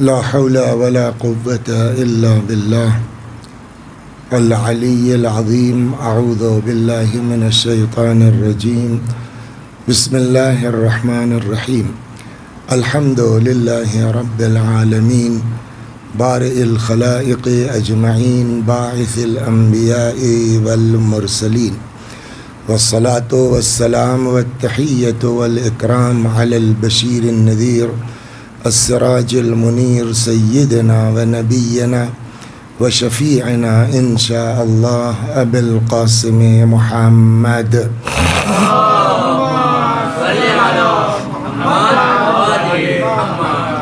لا حول ولا قوة إلا بالله العلي العظيم. أعوذ بالله من الشيطان الرجيم. بسم الله الرحمن الرحيم. الحمد لله رب العالمين بارئ الخلائق أجمعين باعث الأنبياء والمرسلين، والصلاة والسلام والتحية والإكرام على البشير النذير السراج المنير سيدنا ونبينا وشفيعنا إن شاء الله أبي القاسم محمد.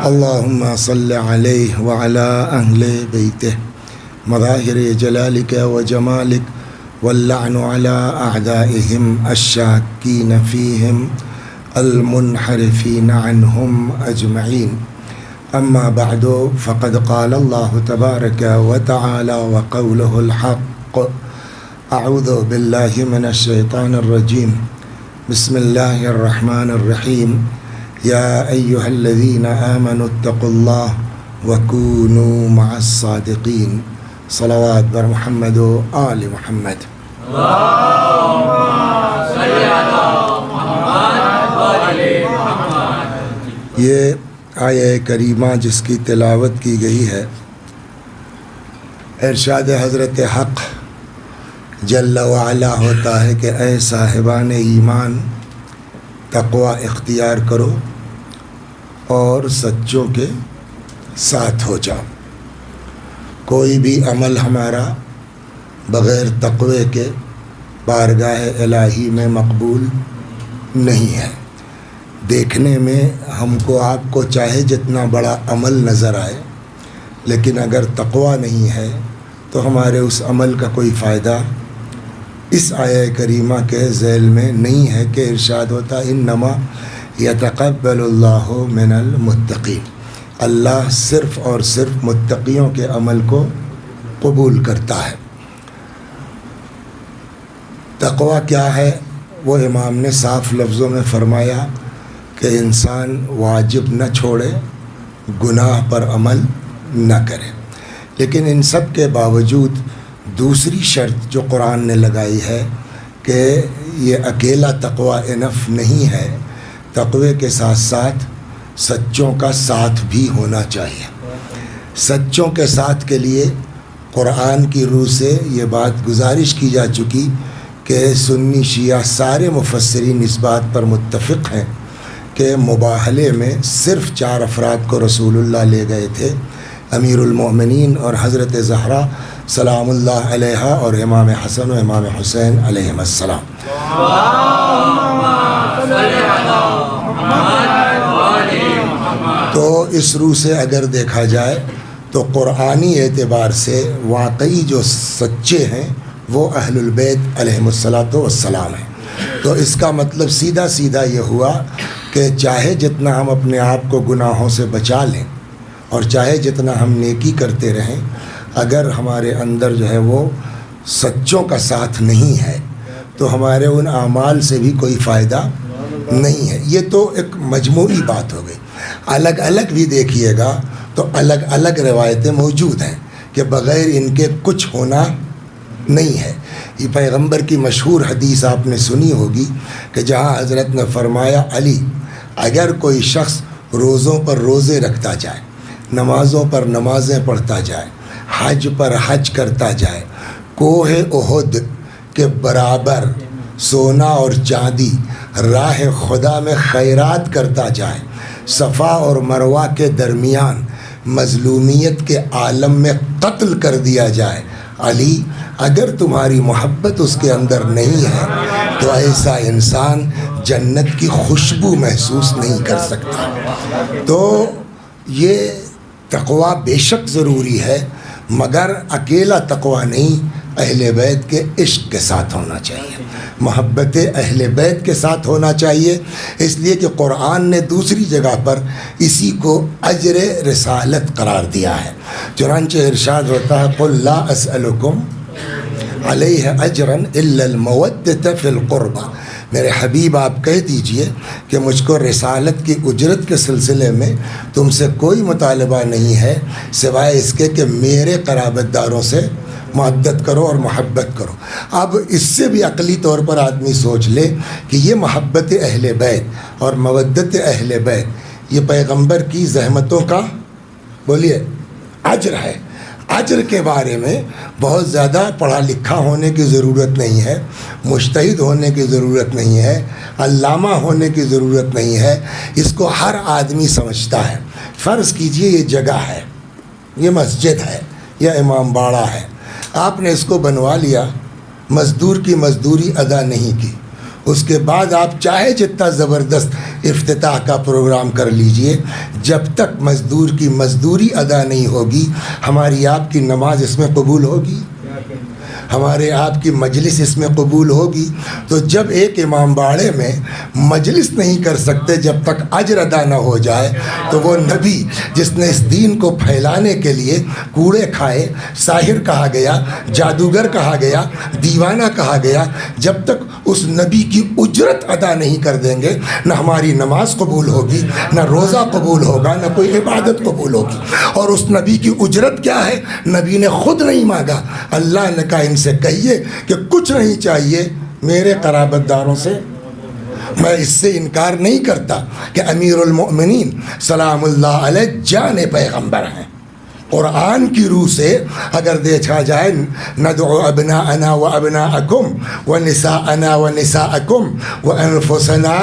اللهم صل عليه وعلى أهل بيته مظاهر جلالك وجمالك، واللعن على أعدائهم الشاكين فيهم المنحرفين عنهم أجمعين. أما بعد، فقد قال الله تبارك وتعالى وقوله الحق. أعوذ بالله من الشيطان الرجيم. بسم الله الرحمن الرحيم. يا أيها الذين آمنوا اتقوا الله وكونوا مع الصادقين. صلوات بر محمد و آل محمد. اللهم صل علی محمد و آل محمد. یہ آیہ کریمہ جس کی تلاوت کی گئی ہے، ارشاد حضرت حق جل وعلا ہوتا ہے کہ اے صاحبان ایمان، تقوی اختیار کرو اور سچوں کے ساتھ ہو جاؤ۔ کوئی بھی عمل ہمارا بغیر تقوی کے بارگاہ الہی میں مقبول نہیں ہے۔ دیکھنے میں ہم کو آپ کو چاہے جتنا بڑا عمل نظر آئے، لیکن اگر تقوی نہیں ہے تو ہمارے اس عمل کا کوئی فائدہ اس آیہ کریمہ کے ذیل میں نہیں ہے کہ ارشاد ہوتا انما یتقبل اللہ من المتقین، اللہ صرف اور صرف متقیوں کے عمل کو قبول کرتا ہے۔ تقوی کیا ہے؟ وہ امام نے صاف لفظوں میں فرمایا کہ انسان واجب نہ چھوڑے، گناہ پر عمل نہ کرے۔ لیکن ان سب کے باوجود دوسری شرط جو قرآن نے لگائی ہے کہ یہ اکیلا تقوی انف نہیں ہے، تقوی کے ساتھ ساتھ سچوں کا ساتھ بھی ہونا چاہیے۔ سچوں کے ساتھ کے لیے قرآن کی روح سے یہ بات گزارش کی جا چکی کہ سنی شیعہ سارے مفسرین اس بات پر متفق ہیں کہ مباہلے میں صرف 4 افراد کو رسول اللہ لے گئے تھے، امیر المومنین اور حضرت زہرا سلام اللہ علیہا اور امام حسن و امام حسین علیہم السلام۔ تو اس روح سے اگر دیکھا جائے تو قرآنی اعتبار سے واقعی جو سچے ہیں وہ اہل البیت علیہم السلام ہیں۔ تو اس کا مطلب سیدھا سیدھا یہ ہوا کہ چاہے جتنا ہم اپنے آپ کو گناہوں سے بچا لیں اور چاہے جتنا ہم نیکی کرتے رہیں، اگر ہمارے اندر جو ہے وہ سچوں کا ساتھ نہیں ہے تو ہمارے ان اعمال سے بھی کوئی فائدہ نہیں ہے۔ یہ تو ایک مجموعی بات ہو گئی۔ الگ الگ بھی دیکھیے گا تو الگ الگ روایتیں موجود ہیں کہ بغیر ان کے کچھ ہونا نہیں ہے۔ یہ پیغمبر کی مشہور حدیث آپ نے سنی ہوگی کہ جہاں حضرت نے فرمایا علی، اگر کوئی شخص روزوں پر روزے رکھتا جائے، نمازوں پر نمازیں پڑھتا جائے، حج پر حج کرتا جائے، کوہ احد کے برابر سونا اور چاندی راہ خدا میں خیرات کرتا جائے، صفا اور مروہ کے درمیان مظلومیت کے عالم میں قتل کر دیا جائے، علی اگر تمہاری محبت اس کے اندر نہیں ہے تو ایسا انسان جنت کی خوشبو محسوس نہیں کر سکتا۔ تو یہ تقوی بے شک ضروری ہے، مگر اکیلا تقوی نہیں، اہل بیت کے عشق کے ساتھ ہونا چاہیے، محبت اہل بیت کے ساتھ ہونا چاہیے۔ اس لیے کہ قرآن نے دوسری جگہ پر اسی کو اجر رسالت قرار دیا ہے۔ چنانچہ ارشاد ہوتا ہے قل لا اسألکم علیہ اجرا الا المودۃ فی القربى، میرے حبیب آپ کہہ دیجئے کہ مجھ کو رسالت کی اجرت کے سلسلے میں تم سے کوئی مطالبہ نہیں ہے سوائے اس کے کہ میرے قرابت داروں سے معدت کرو اور محبت کرو۔ اب اس سے بھی عقلی طور پر آدمی سوچ لے کہ یہ محبت اہل بیت اور مودت اہل بیت یہ پیغمبر کی زحمتوں کا بولیے اجر ہے۔ اجر کے بارے میں بہت زیادہ پڑھا لکھا ہونے کی ضرورت نہیں ہے، مجتہد ہونے کی ضرورت نہیں ہے، علامہ ہونے کی ضرورت نہیں ہے، اس کو ہر آدمی سمجھتا ہے۔ فرض کیجئے یہ جگہ ہے، یہ مسجد ہے یا امام باڑہ ہے، آپ نے اس کو بنوا لیا، مزدور کی مزدوری ادا نہیں کی، اس کے بعد آپ چاہے جتنا زبردست افتتاح کا پروگرام کر لیجئے، جب تک مزدور کی مزدوری ادا نہیں ہوگی ہماری آپ کی نماز اس میں قبول ہوگی، ہمارے آپ کی مجلس اس میں قبول ہوگی؟ تو جب ایک امام باڑے میں مجلس نہیں کر سکتے جب تک اجر ادا نہ ہو جائے، تو وہ نبی جس نے اس دین کو پھیلانے کے لیے کوڑے کھائے، ساحر کہا گیا، جادوگر کہا گیا، دیوانہ کہا گیا، جب تک اس نبی کی اجرت ادا نہیں کر دیں گے نہ ہماری نماز قبول ہوگی، نہ روزہ قبول ہوگا، نہ کوئی عبادت قبول ہوگی۔ اور اس نبی کی اجرت کیا ہے؟ نبی نے خود نہیں مانگا، اللہ نے کہا ان سے کہیے کہ کچھ نہیں چاہیے میرے قرابت داروں سے، میں اس سے انکار نہیں کرتا کہ امیر المؤمنین سلام اللہ علیہ جان پیغمبر ہیں۔ قرآن کی روح سے اگر دیکھا جائے ندعو ابناءنا و ابناءکم و نساءنا و نساءکم و انفسنا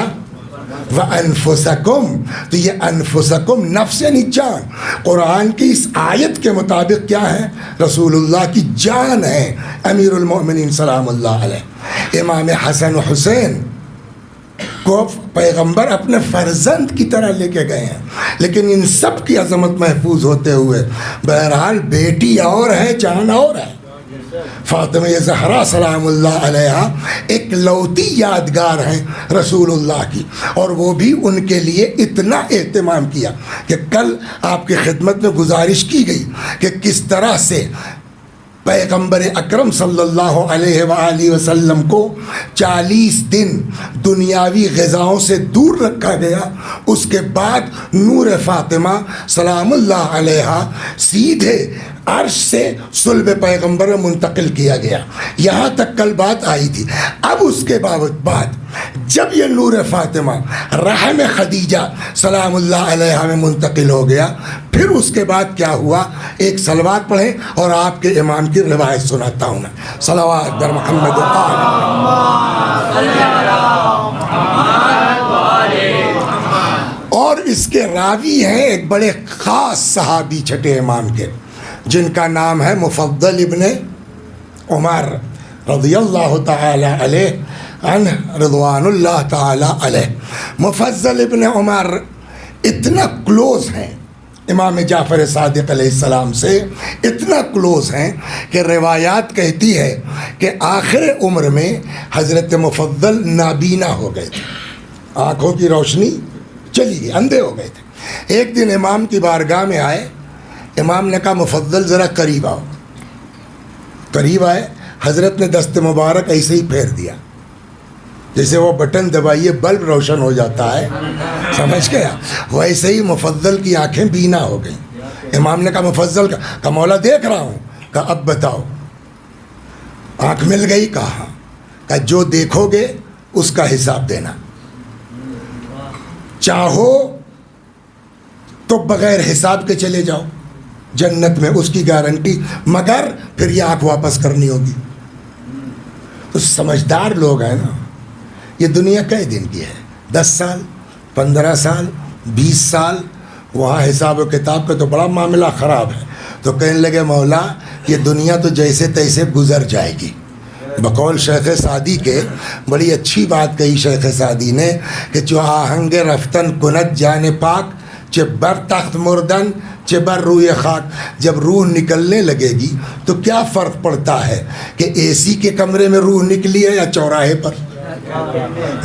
و انفسکم، تو یہ انفسکم نفس یعنی جان، قرآن کی اس آیت کے مطابق کیا ہے؟ رسول اللہ کی جان ہے امیر المؤمنین سلام اللہ علیہ۔ امام حسن و حسین کو پیغمبر اپنے فرزند کی طرح لے کے گئے ہیں، لیکن ان سب کی عظمت محفوظ ہوتے ہوئے بہرحال بیٹی اور ہے، جان اور ہے۔ فاطمہ زہرا سلام اللہ علیہا ایک لوتی یادگار ہیں رسول اللہ کی، اور وہ بھی ان کے لیے اتنا اہتمام کیا کہ کل آپ کی خدمت میں گزارش کی گئی کہ کس طرح سے پیغمبر اکرم صلی اللہ علیہ وآلہ وسلم کو 40 دن دنیاوی غذاؤں سے دور رکھا گیا، اس کے بعد نور فاطمہ سلام اللہ علیہا سیدھے عرش سے صلب پیغمبر میں منتقل کیا گیا، یہاں تک کل بات آئی تھی۔ اب اس کے بعد جب یہ نور فاطمہ رحم خدیجہ سلام اللہ علیہا میں منتقل ہو گیا، پھر اس کے بعد کیا ہوا؟ ایک صلوات پڑھیں اور آپ کے امام کی روایت سناتا ہوں میں۔ صلوات بر محمد و اور اس کے راوی ہیں ایک بڑے خاص صحابی چھٹے امام کے، جن کا نام ہے مفضل ابن عمر رضی اللہ تعالی علیہ عنہ رضوان اللہ تعالی علیہ۔ مفضل ابن عمر اتنا کلوز ہیں امام جعفر صادق علیہ السلام سے، اتنا کلوز ہیں کہ روایات کہتی ہے کہ آخر عمر میں حضرت مفضل نابینا ہو گئے تھے، آنکھوں کی روشنی چلی گئی، اندھے ہو گئے تھے۔ ایک دن امام کی بارگاہ میں آئے، امام نے کہا مفضل ذرا قریب آؤ۔ قریب آئے، حضرت نے دست مبارک ایسے ہی پھیر دیا، جیسے وہ بٹن دبائیے بلب روشن ہو جاتا ہے، سمجھ گیا؟ ویسے ہی مفضل کی آنکھیں بینا ہو گئیں۔ امام نے کہا مفضل کا مولا دیکھ رہا ہوں، کہا اب بتاؤ آنکھ مل گئی؟ کہا جو دیکھو گے اس کا حساب دینا، چاہو تو بغیر حساب کے چلے جاؤ جنت میں، اس کی گارنٹی، مگر پھر یہ آنکھ واپس کرنی ہوگی۔ تو سمجھدار لوگ ہیں نا، یہ دنیا کئی دن کی ہے، 10 سال 15 سال 20 سال، وہاں حساب و کتاب کا تو بڑا معاملہ خراب ہے۔ تو کہنے لگے مولا یہ دنیا تو جیسے تیسے گزر جائے گی۔ بقول شیخ سعدی کے بڑی اچھی بات کہی شیخ سعدی نے کہ جو آہنگ رفتن کنت جان پاک چہ بر تخت مردن چہ بر روئے خاک، جب روح نکلنے لگے گی تو کیا فرق پڑتا ہے کہ اے سی کے کمرے میں روح نکلی ہے یا چوراہے پر؟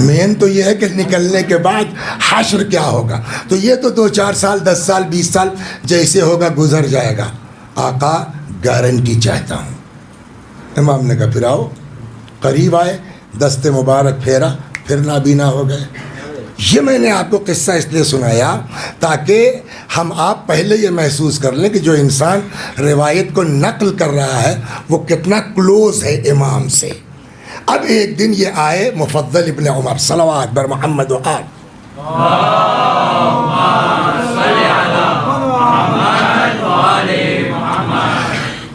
مین تو یہ ہے کہ نکلنے کے بعد حشر کیا ہوگا۔ تو یہ تو 2-4 سال 10 سال 20 سال جیسے ہوگا گزر جائے گا، آقا گارنٹی چاہتا ہوں۔ امام نے کہا پھر آؤ، قریب آئے، دست مبارک پھیرا، پھر نابینا ہو گئے. یہ میں نے آپ کو قصہ اس لیے سنایا تاکہ ہم آپ پہلے یہ محسوس کر لیں کہ جو انسان روایت کو نقل کر رہا ہے وہ کتنا کلوز ہے امام سے. اب ایک دن یہ آئے مفضل ابن عمر صلوات بر محمد و آل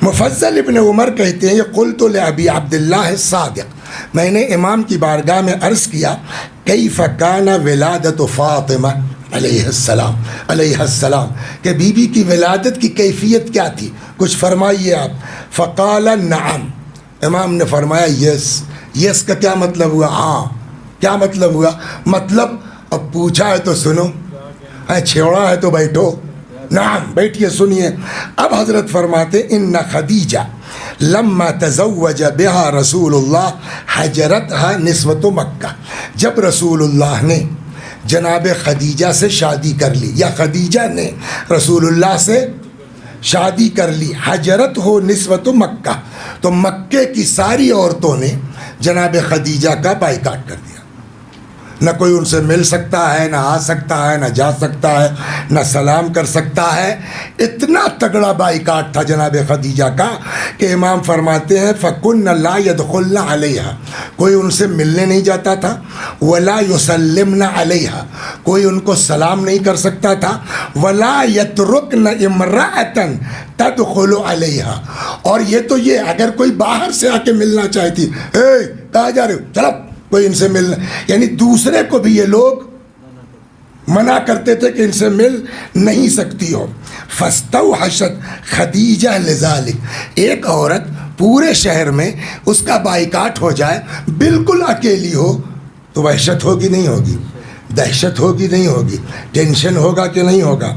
مفضل ابن عمر کہتے ہیں قلت لأبی عبداللہ الصادق، میں نے امام کی بارگاہ میں عرض کیا کیف کان ولادت فاطمہ علیہ السلام کہ بی بی کی ولادت کی کیفیت کیا تھی، کچھ فرمائیے آپ. فقال نعم، امام نے فرمایا یس کا کیا مطلب ہوا؟ ہاں. کیا مطلب ہوا؟ مطلب اب پوچھا ہے تو سنو، چھوڑا ہے تو بیٹھو. نعم بیٹھیے سنیے. اب حضرت فرماتے ان خدیجہ لما تزوج بها رسول اللہ حجرتها نسوة مکہ، جب رسول اللہ نے جناب خدیجہ سے شادی کر لی یا خدیجہ نے رسول اللہ سے شادی کر لی، حجرت ہو نسوۃ مکہ، تو مکے کی ساری عورتوں نے جناب خدیجہ کا بائیکاٹ کر دیا. نہ کوئی ان سے مل سکتا ہے، نہ آ سکتا ہے، نہ جا سکتا ہے، نہ سلام کر سکتا ہے. اتنا تگڑا بائیکاٹ تھا جناب خدیجہ کا کہ امام فرماتے ہیں فَكُنَّ لَا يَدْخُلْنَ عَلَيْهَا، کوئی ان سے ملنے نہیں جاتا تھا. وَلَا يُسَلِّمْنَ عَلَيْهَا، کوئی ان کو سلام نہیں کر سکتا تھا. وَلَا يَتْرُكْنَ امْرَأَةً تَدْخُلُ عَلَيْهَا، اور یہ تو یہ اگر کوئی باہر سے آ کے ملنا چاہتی، کہاں جا رہے ہو، چلو کوئی ان سے ملنا، یعنی دوسرے کو بھی یہ لوگ منع کرتے تھے کہ ان سے مل نہیں سکتی ہو. فاستوحشت خدیجہ لذالک، ایک عورت پورے شہر میں اس کا بائیکاٹ ہو جائے، بالکل اکیلی ہو تو وحشت ہوگی نہیں ہوگی، دہشت ہوگی نہیں ہوگی، ٹینشن ہوگا کہ نہیں ہوگا.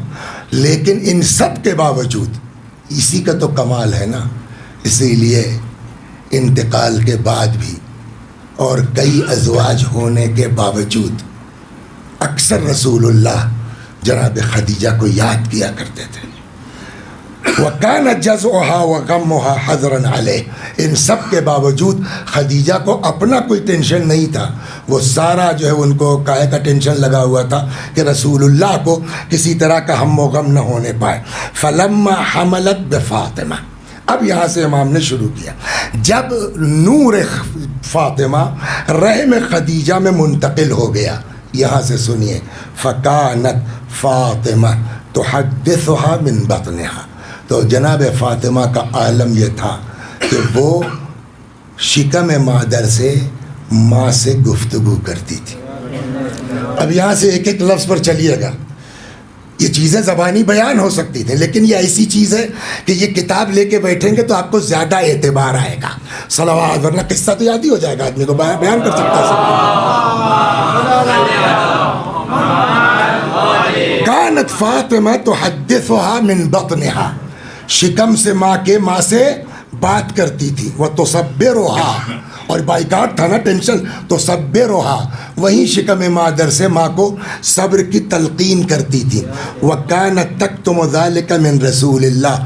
لیکن ان سب کے باوجود اسی کا تو کمال ہے نا، اسی لیے انتقال کے بعد بھی اور کئی ازواج ہونے کے باوجود اکثر رسول اللہ جناب خدیجہ کو یاد کیا کرتے تھے. وَكَانَ جَزْعُهَا وَغَمُّهَا حَذْرًا عَلَيْهِ، ان سب کے باوجود خدیجہ کو اپنا کوئی ٹینشن نہیں تھا، وہ سارا جو ہے ان کو کاہے کا ٹینشن لگا ہوا تھا کہ رسول اللہ کو کسی طرح کا ہم و غم نہ ہونے پائے. فَلَمَّا حَمَلَتْ بِفَاطِمَةَ، اب یہاں سے امام نے شروع کیا. جب نور فاطمہ رحم خدیجہ میں منتقل ہو گیا، یہاں سے سنیے. فکانت فاطمہ تحدثها من بطنها، تو جناب فاطمہ کا عالم یہ تھا کہ وہ شکم مادر سے ماں سے گفتگو کرتی تھی. اب یہاں سے ایک ایک لفظ پر چلیے گا. یہ چیزیں زبانی بیان ہو سکتی تھیں، لیکن یہ ایسی چیز ہے کہ یہ کتاب لے کے بیٹھیں گے تو آپ کو زیادہ اعتبار آئے گا. صلوات، ورنہ قصہ تو یاد ہی ہو جائے گا، آدمی کو بیان کر سکتا ہے. کانت فاطمہ تحدثها من بطنها، شکم سے ماں سے بات کرتی تھی. وتصبرها، اور بائیکاٹ تھا نا، ٹینشن، تو تصبرها، وہیں شکم مادر سے ماں کو صبر کی تلقین کرتی تھی. وَكَانَتْ تَكْتُمُ ذَلِكَ مِنْ رسول اللہ،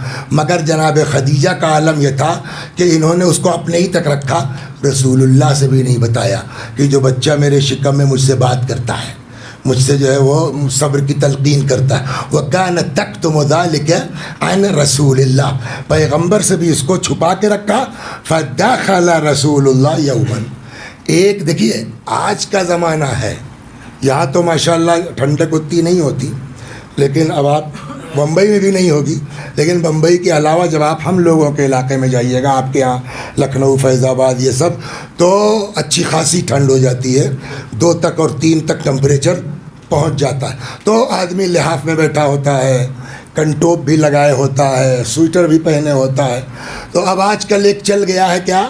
مگر جناب خدیجہ کا عالم یہ تھا کہ انہوں نے اس کو اپنے ہی تک رکھا، رسول اللہ سے بھی نہیں بتایا کہ جو بچہ میرے شکم میں مجھ سے بات کرتا ہے، مجھ سے جو ہے وہ صبر کی تلقین کرتا ہے. وَكَانَتْ تَكْتُمُ ذَلِكَ عَنْ رسول اللہ، پیغمبر سے بھی اس کو چھپا کے رکھا. فَدَخَلَ رسول اللہ یوماً، ایک دیکھیے آج کا زمانہ ہے، یہاں تو ماشاءاللہ ٹھنڈک اتنی نہیں ہوتی، لیکن اب آپ بمبئی میں بھی نہیں ہوگی، لیکن بمبئی کے علاوہ جب آپ ہم لوگوں کے علاقے میں جائیے گا، آپ کے یہاں لکھنؤ، فیض آباد، یہ سب تو اچھی خاصی ٹھنڈ ہو جاتی ہے، 2 تک اور 3 تک ٹمپریچر پہنچ جاتا ہے. تو آدمی لحاف میں بیٹھا ہوتا ہے، کنٹوپ بھی لگائے ہوتا ہے، سویٹر بھی پہنے ہوتا ہے. تو اب آج کل ایک چل گیا ہے کیا،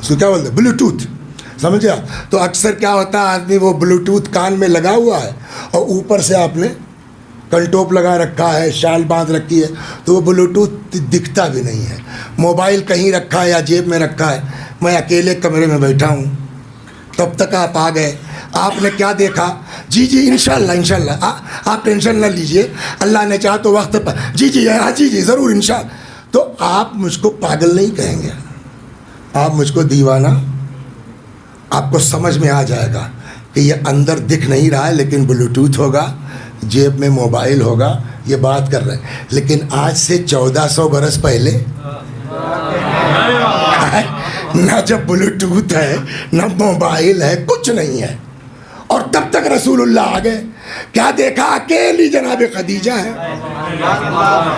اس کو کیا بولتے ہیں، بلوٹوتھ، سمجھے آپ. تو اکثر کیا ہوتا ہے، آدمی وہ بلوٹوتھ کان میں لگا ہوا ہے اور اوپر سے آپ نے کنٹوپ لگا رکھا ہے، شال باندھ رکھی ہے، تو وہ بلوٹوتھ دکھتا بھی نہیں ہے. موبائل کہیں رکھا ہے یا جیب میں رکھا ہے، میں اکیلے کمرے میں بیٹھا ہوں، تب تک آپ آ گئے. آپ نے کیا دیکھا، جی انشاءاللہ آپ ٹینشن نہ لیجئے، اللہ نے چاہا تو وقت پر، جی ضرور انشاءاللہ. تو آپ مجھ کو پاگل نہیں کہیں گے، آپ مجھ کو دیوانہ، آپ کو سمجھ میں آ جائے گا کہ یہ اندر دکھ نہیں رہا ہے، لیکن بلوٹوتھ ہوگا، جیب میں موبائل ہوگا، یہ بات کر رہے ہیں. لیکن آج سے 1400 برس پہلے نہ جب بلوٹوتھ ہے، نہ موبائل ہے، کچھ نہیں ہے، اور تب تک رسول اللہ آ گئے. کیا دیکھا؟ اکیلی جناب خدیجہ ہے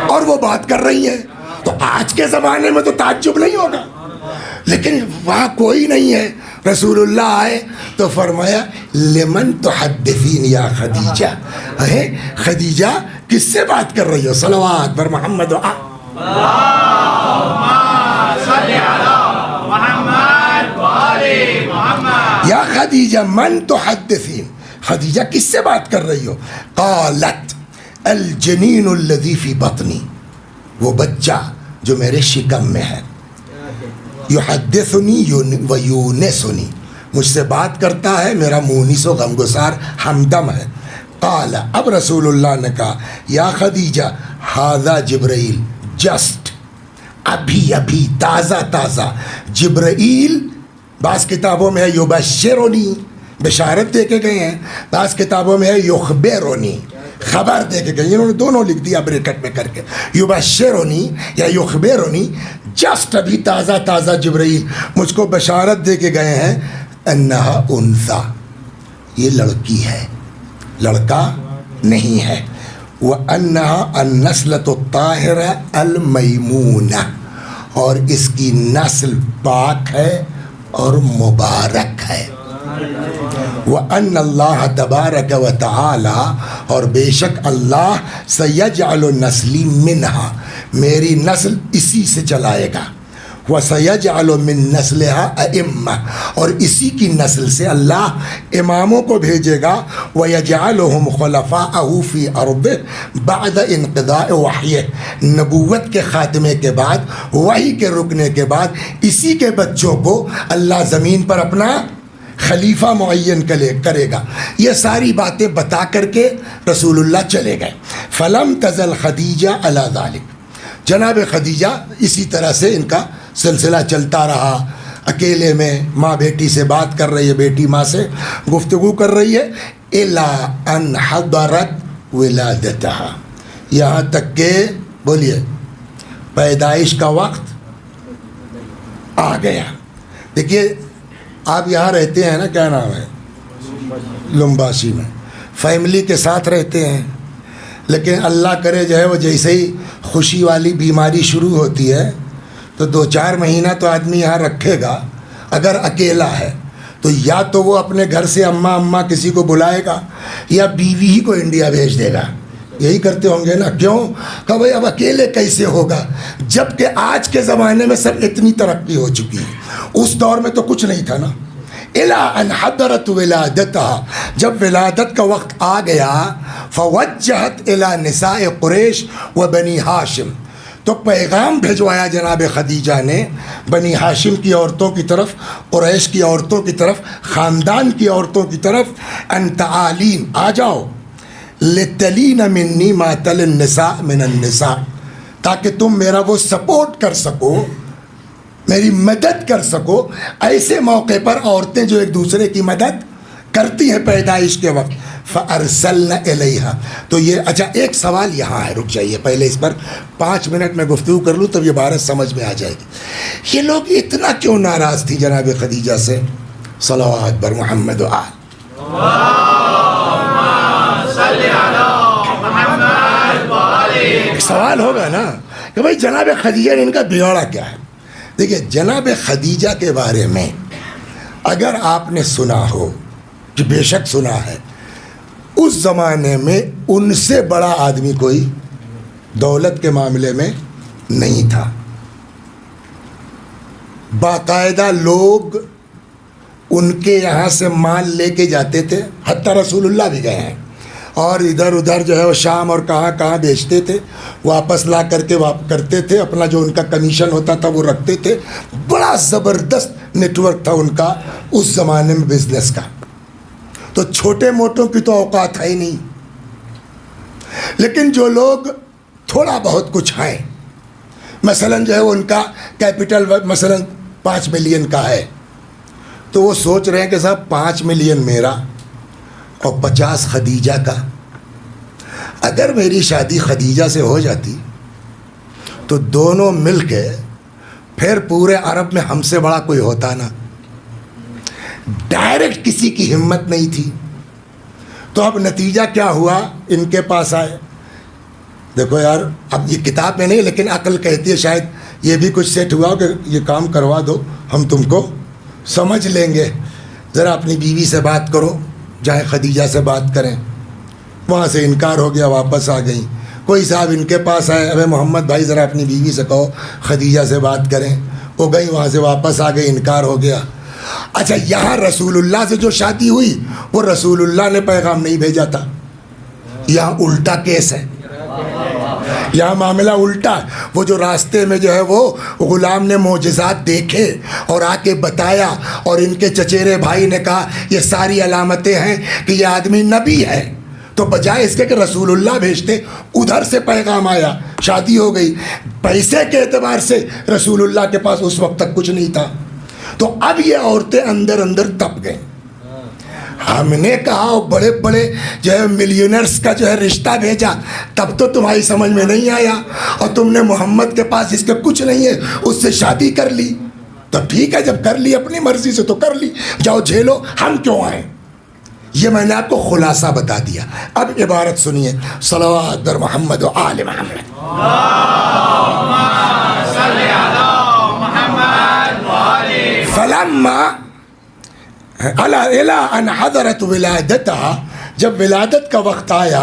اور وہ بات کر رہی ہیں. تو آج کے زمانے میں تو تعجب نہیں ہوگا، لیکن وہاں کوئی نہیں ہے. رسول اللہ آئے تو فرمایا لمن تحدثین یا خدیجہ، خدیجہ کس سے بات کر رہی ہو؟ صلوات بر محمد یا خدیجہ من تحدثین، خدیجہ کس سے بات کر رہی ہو؟ قالت الجنین الذی فی بطنی، وہ بچہ جو میرے شکم میں ہے، یحدثنی و یونسنی، مجھ سے بات کرتا ہے، میرا مونس و غمگسار ہمدم ہے. قال، اب رسول اللہ نے کہا یا خدیجہ ھذا جبرائیل، جسٹ ابھی ابھی تازہ تازہ جبرائیل. بعض کتابوں میں ہے یبشرنی، بشارت دے کے گئے ہیں، بعض کتابوں میں ہے یخبرنی، خبر دے کے گئے. انہوں نے دونوں لکھ دیا بریکٹ میں کر کے، یبشرنی یا یخبرنی. جسٹ ابھی تازہ تازہ جبرائیل مجھ کو بشارت دے کے گئے ہیں انہا انثی، یہ لڑکی ہے، لڑکا نہیں ہے. وَأَنَّهَا النَّسْلَةُ الطَّاهِرَةُ الْمَيْمُونَةُ، اور اس کی نسل پاک ہے اور مبارک ہے. وَأَنَّ اللَّهَ تَبَارَكَ وَتَعَالَى، اور بے شک اللہ سَيَجْعَلُ نَسْلِي مِنْهَا، میری نسل اسی سے چلائے گا. وَسَيَجْعَلُ مِن نَسْلِهَا أَئِمَّةً، اور اسی کی نسل سے اللہ اماموں کو بھیجے گا. وَيَجْعَلُهُمْ خُلَفَاءَهُ فِي أَرْضِهِ بَعْدَ انقضاء وحیہ، نبوت کے خاتمے کے بعد، وحی کے رکنے کے بعد، اسی کے بچوں کو اللہ زمین پر اپنا خلیفہ معین کرے گا. یہ ساری باتیں بتا کر کے رسول اللہ چلے گئے. فلم تزل خدیجہ علی ذلک، جناب خدیجہ اسی طرح سے ان کا سلسلہ چلتا رہا. اکیلے میں ماں بیٹی سے بات کر رہی ہے، بیٹی ماں سے گفتگو کر رہی ہے. الی ان حضرت ولادتہا، یہاں تک کہ بولیے پیدائش کا وقت آ گیا. دیکھیے آپ یہاں رہتے ہیں نا، کیا نام ہے، لمباسی میں، فیملی کے ساتھ رہتے ہیں، لیکن اللہ کرے جو ہے وہ جیسے ہی خوشی والی بیماری شروع ہوتی ہے تو 2-4 مہینہ تو آدمی یہاں رکھے گا. اگر اکیلا ہے تو یا تو وہ اپنے گھر سے اماں کسی کو بلائے گا، یا بیوی ہی کو انڈیا بھیج دے گا. یہی کرتے ہوں گے نا. کیوں کہ بھائی اب اکیلے کیسے ہوگا، جب کہ آج کے زمانے میں سب اتنی ترقی ہو چکی ہے. اس دور میں تو کچھ نہیں تھا نا. الا ان حضرت ولادتہا، جب ولادت کا وقت آ گیا، فوجہت الی نساء قریش و بنی ہاشم، تو پیغام بھجوایا جناب خدیجہ نے بنی ہاشم کی عورتوں کی طرف، قریش کی عورتوں کی طرف، خاندان کی عورتوں کی طرف، ان تعالین، آ جاؤ، لتلین منی ما تلی النساء من النساء، تاکہ تم میرا وہ سپورٹ کر سکو، میری مدد کر سکو. ایسے موقع پر عورتیں جو ایک دوسرے کی مدد کرتی ہیں پیدائش کے وقت. فَأَرْسَلْنَ إِلَيْهَا، تو یہ اچھا ایک سوال یہاں ہے، رک جائیے پہلے اس پر 5 منٹ میں گفتگو کر لوں تب یہ بات سمجھ میں آ جائے گی. یہ لوگ اتنا کیوں ناراض تھی جناب خدیجہ سے؟ صلوات بر محمد و آل. ایک سوال ہوگا نا کہ بھائی جناب خدیجہ نے ان کا بگاڑا کیا ہے. دیکھیے جناب خدیجہ کے بارے میں اگر آپ نے سنا ہو، کہ بے شک سنا ہے، اس زمانے میں ان سے بڑا آدمی کوئی دولت کے معاملے میں نہیں تھا. باقاعدہ لوگ ان کے یہاں سے مال لے کے جاتے تھے، حتیٰ رسول اللہ بھی گئے ہیں، اور ادھر ادھر جو ہے وہ شام اور کہاں کہاں بیچتے تھے، واپس لا کر کے کرتے تھے، اپنا جو ان کا کمیشن ہوتا تھا وہ رکھتے تھے. بڑا زبردست نیٹ ورک تھا ان کا اس زمانے میں بزنس کا. تو چھوٹے موٹوں کی تو اوقات ہے ہی نہیں. لیکن جو لوگ تھوڑا بہت کچھ ہیں، مثلا جو ہے وہ ان کا کیپٹل مثلا 5 ملین کا ہے، تو وہ سوچ رہے ہیں کہ صاحب 5 ملین میرا اور 50 خدیجہ کا. اگر میری شادی خدیجہ سے ہو جاتی تو دونوں مل کے پھر پورے عرب میں ہم سے بڑا کوئی ہوتا نا. ڈائریکٹ کسی کی ہمت نہیں تھی. تو اب نتیجہ کیا ہوا؟ ان کے پاس آئے. دیکھو یار، اب یہ کتاب میں نہیں لیکن عقل کہتی ہے شاید یہ بھی کچھ سیٹ ہوا کہ یہ کام کروا دو، ہم تم کو سمجھ لیں گے. ذرا اپنی بیوی سے بات کرو، جائیں خدیجہ سے بات کریں. وہاں سے انکار ہو گیا، واپس آ گئیں. کوئی صاحب ان کے پاس آئے، ابے محمد بھائی ذرا اپنی بیوی سے کہو خدیجہ سے بات کریں. وہ گئی، وہاں سے واپس آ گئی، انکار ہو گیا. اچھا، یہاں رسول اللہ سے جو شادی ہوئی وہ رسول اللہ نے پیغام نہیں بھیجا تھا. یہاں الٹا کیس ہے، یہاں معاملہ الٹا. وہ جو راستے میں جو ہے وہ غلام نے معجزات دیکھے اور آ کے بتایا، اور ان کے چچیرے بھائی نے کہا یہ ساری علامتیں ہیں کہ یہ آدمی نبی ہے. تو بجائے اس کے کہ رسول اللہ بھیجتے، ادھر سے پیغام آیا، شادی ہو گئی. پیسے کے اعتبار سے رسول اللہ کے پاس اس وقت تک کچھ نہیں تھا. تو اب یہ عورتیں اندر اندر تپ گئیں. ہم نے کہا بڑے بڑے جو ہے ملینرز کا جو ہے رشتہ بھیجا، تب تو تمہاری سمجھ میں نہیں آیا، اور تم نے محمد کے پاس جس کے کچھ نہیں ہے اس سے شادی کر لی. تو ٹھیک ہے، جب کر لی اپنی مرضی سے تو کر لی، جاؤ جھیلو، ہم کیوں آئیں. یہ میں نے آپ کو خلاصہ بتا دیا. اب عبارت سنیے، صلوات بر محمد و آل محمد. فلما الی ان حضرت ولادتها، جب ولادت کا وقت آیا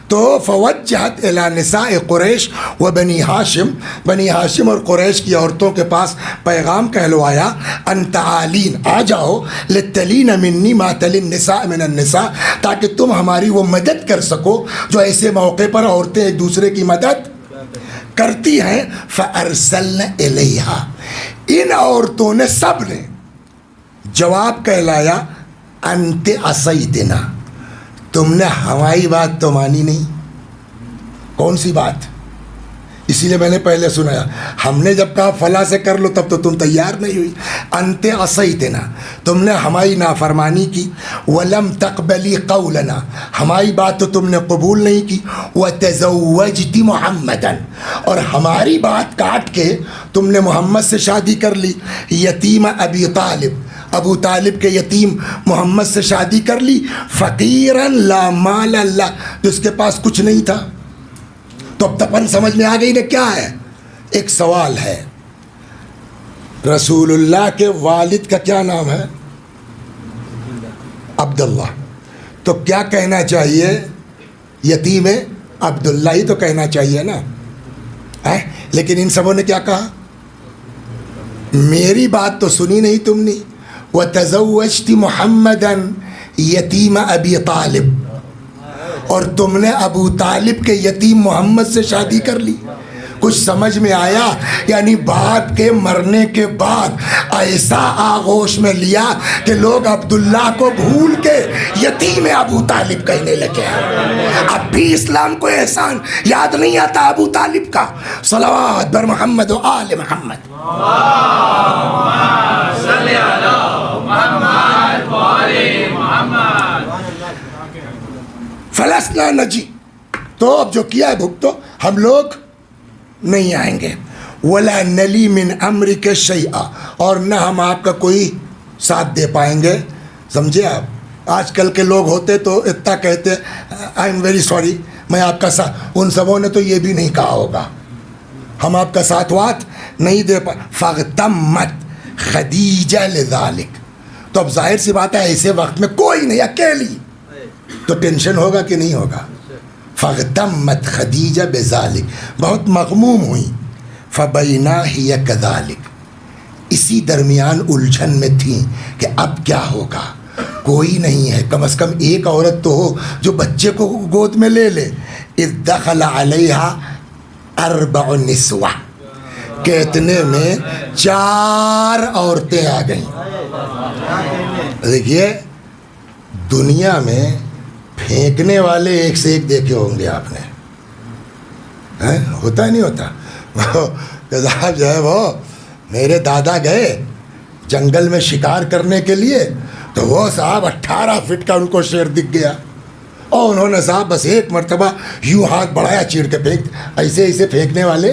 تو فوجہت الی نساء قریش و بنی ہاشم، بنی ہاشم اور قریش کی عورتوں کے پاس پیغام کہلوایا، ان تعالین، آ جاؤ، لتلین منی ما تلی النساء من النساء، تاکہ تم ہماری وہ مدد کر سکو جو ایسے موقع پر عورتیں ایک دوسرے کی مدد کرتی ہیں. فارسلن الیہا، ان عورتوں نے سب نے جواب کہلایا، انت عصیتنا، تم نے ہماری بات تو مانی نہیں. کون سی بات؟ اسی لیے میں نے پہلے سنایا، ہم نے جب کہا فلاں سے کر لو تب تو تم تیار نہیں ہوئی. انت عصیتنا، تم نے ہماری نافرمانی کی. ولم تقبلی قولنا، ہماری بات تو تم نے قبول نہیں کی. وتزوجت محمدا، اور ہماری بات کاٹ کے تم نے محمد سے شادی کر لی. یتیم ابی طالب، ابو طالب کے یتیم محمد سے شادی کر لی. فقیرا لا مال اللہ، جس کے پاس کچھ نہیں تھا. تو اب تپن سمجھ میں آ گئی نا کیا ہے. ایک سوال ہے، رسول اللہ کے والد کا کیا نام ہے؟ عبداللہ. تو کیا کہنا چاہیے؟ یتیم عبداللہ ہی تو کہنا چاہیے نا. لیکن ان سبوں نے کیا کہا؟ میری بات تو سنی نہیں تم نے. وتزوجت محمدا یتیم ابی طالب، اور تم نے ابو طالب کے یتیم محمد سے شادی کر لی. کچھ سمجھ میں آیا؟ یعنی باپ کے مرنے کے بعد ایسا آغوش میں لیا کہ لوگ عبداللہ کو بھول کے یتیم ابو طالب کہنے لگے. اب بھی اسلام کو احسان یاد نہیں آتا ابو طالب کا. صلوات بر محمد و آل محمد. فلسنا نجی، تو اب جو کیا ہے بھگتو، ہم لوگ نہیں آئیں گے. ولا نلی من امرک شیئا، اور نہ ہم آپ کا کوئی ساتھ دے پائیں گے. سمجھے آپ؟ آج کل کے لوگ ہوتے تو اتنا کہتے آئی ایم ویری سوری، میں آپ کا ساتھ. ان سبوں نے تو یہ بھی نہیں کہا ہوگا ہم آپ کا ساتھ وات نہیں دے پائے. فاغتمت خدیجہ لذالک، تو اب ظاہر سی بات ہے ایسے وقت میں کوئی نہیں، اکیلی، تو ٹینشن ہوگا کہ نہیں ہوگا. فاغتمت خدیجہ بذالک، بہت مغموم ہوئی. فبینا ہی کذالک، اسی درمیان الجھن میں تھیں کہ اب کیا ہوگا. کوئی نہیں ہے، کم از کم ایک عورت تو ہو جو بچے کو گود میں لے لے. اذ دخل علیہا 4 نسوہ، کہ اتنے میں 4 عورتیں آ گئیں. دیکھیے، دنیا میں پھینکنے والے ایک سے ایک دیکھے ہوں گے آپ نے، ہوتا نہیں ہوتا. صاحب جو ہے وہ میرے دادا گئے جنگل میں شکار کرنے کے لیے، تو وہ صاحب 18 فٹ کا ان کو شیر دکھ گیا، اور انہوں نے صاحب بس ایک مرتبہ یوں ہاتھ بڑھایا، چیڑ کے پھینک. ایسے پھینکنے والے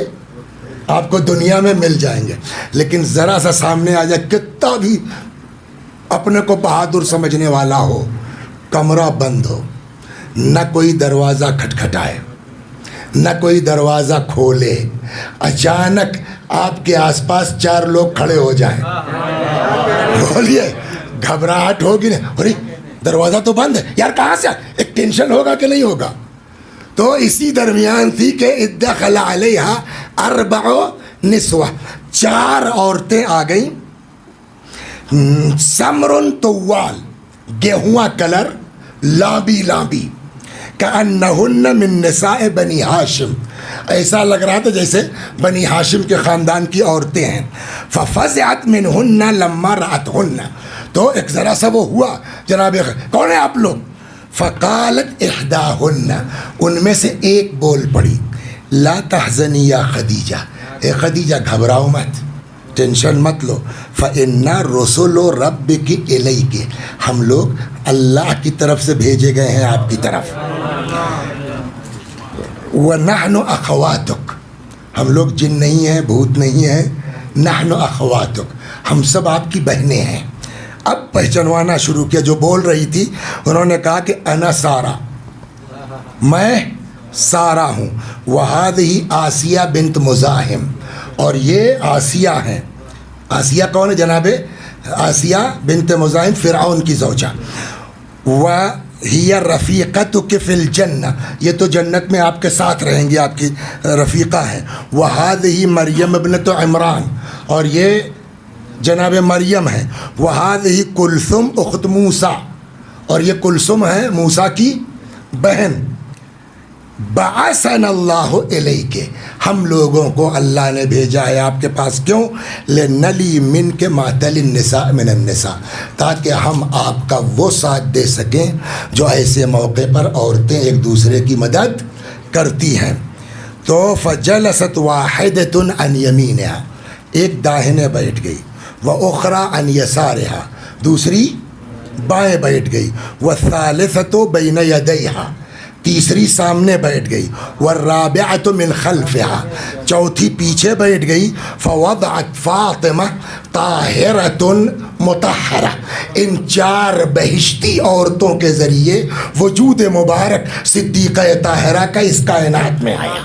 آپ کو دنیا میں مل جائیں گے، لیکن ذرا سا سامنے آ جائے، کتنا بھی اپنے کو بہادر سمجھنے والا ہو، کمرہ بند ہو، نہ کوئی دروازہ کھٹکھٹائے، نہ کوئی دروازہ کھولے، اچانک آپ کے آس پاس 4 لوگ کھڑے ہو جائیں، بولیے گھبراہٹ ہوگی نا، ارے دروازہ تو بند ہے یار، کہاں سے؟ ایک ٹینشن ہوگا کہ نہیں ہوگا؟ تو اسی درمیان تھی کہ ادخل علیہا 4 نسوہ، 4 عورتیں آ گئیں، سمرن طوال، گیہواں کلر، لامبی لامبی، کأنہن من نساء بنی ہاشم، ایسا لگ رہا تھا جیسے بنی ہاشم کے خاندان کی عورتیں ہیں. ففزعت منہن لما رأتہن، تو ایک ذرا سا وہ ہوا جناب، کون ہیں آپ لوگ؟ فقالت احداہن، ان میں سے ایک بول پڑی، لا تحزنی یا خدیجہ، اے خدیجہ گھبراؤ مت، ٹینشن مت لو، فإنا رسول ربک الیک، ہم لوگ اللہ کی طرف سے بھیجے گئے ہیں آپ کی طرف. وَنَحْنُ أَخَوَاتُكَ، ہم لوگ جن نہیں ہیں، بھوت نہیں ہیں، نحن اخواتک، ہم سب آپ کی بہنیں ہیں. اب پہچانوانا شروع کیا، جو بول رہی تھی انہوں نے کہا کہ انا سارہ، میں سارہ ہوں، وَهَذِهِ آسیہ بنت مزاحم، اور یہ آسیہ ہیں. آسیہ کون ہے جناب؟ آسیہ بنت مزاحم فرعون کی زوجہ. وَهِيَ رَفِيقَتُكَ فِي الْجَنَّةِ، یہ تو جنت میں آپ کے ساتھ رہیں گی، آپ کی رفیقہ ہیں. وَهَذِهِ مریم ابنۃ عمران، اور یہ جناب مریم ہے. وَهَذِهِ کلثم اخت موسیٰ، اور یہ کلثم ہے موسیٰ کی بہن. بعثنا اللہ الیک، ہم لوگوں کو اللہ نے بھیجا ہے آپ کے پاس، کیوں؟ لنلی من کے ماتل النساء من النساء، تاکہ ہم آپ کا وہ ساتھ دے سکیں جو ایسے موقع پر عورتیں ایک دوسرے کی مدد کرتی ہیں. تو فجلست واحدۃ عن یمینہا، ایک داہنے بیٹھ گئی، واخری عن یسارہا، دوسری بائیں بیٹھ گئی، والثالثۃ بین یدیہا، تیسری سامنے بیٹھ گئی، والرابعۃ من خلفہا، چوتھی پیچھے بیٹھ گئی. فوضعت فاطمہ طاہرۃ مطہرہ، ان 4 بہشتی عورتوں کے ذریعے وجود مبارک صدیقہ طاہرہ کا اس کائنات میں آیا.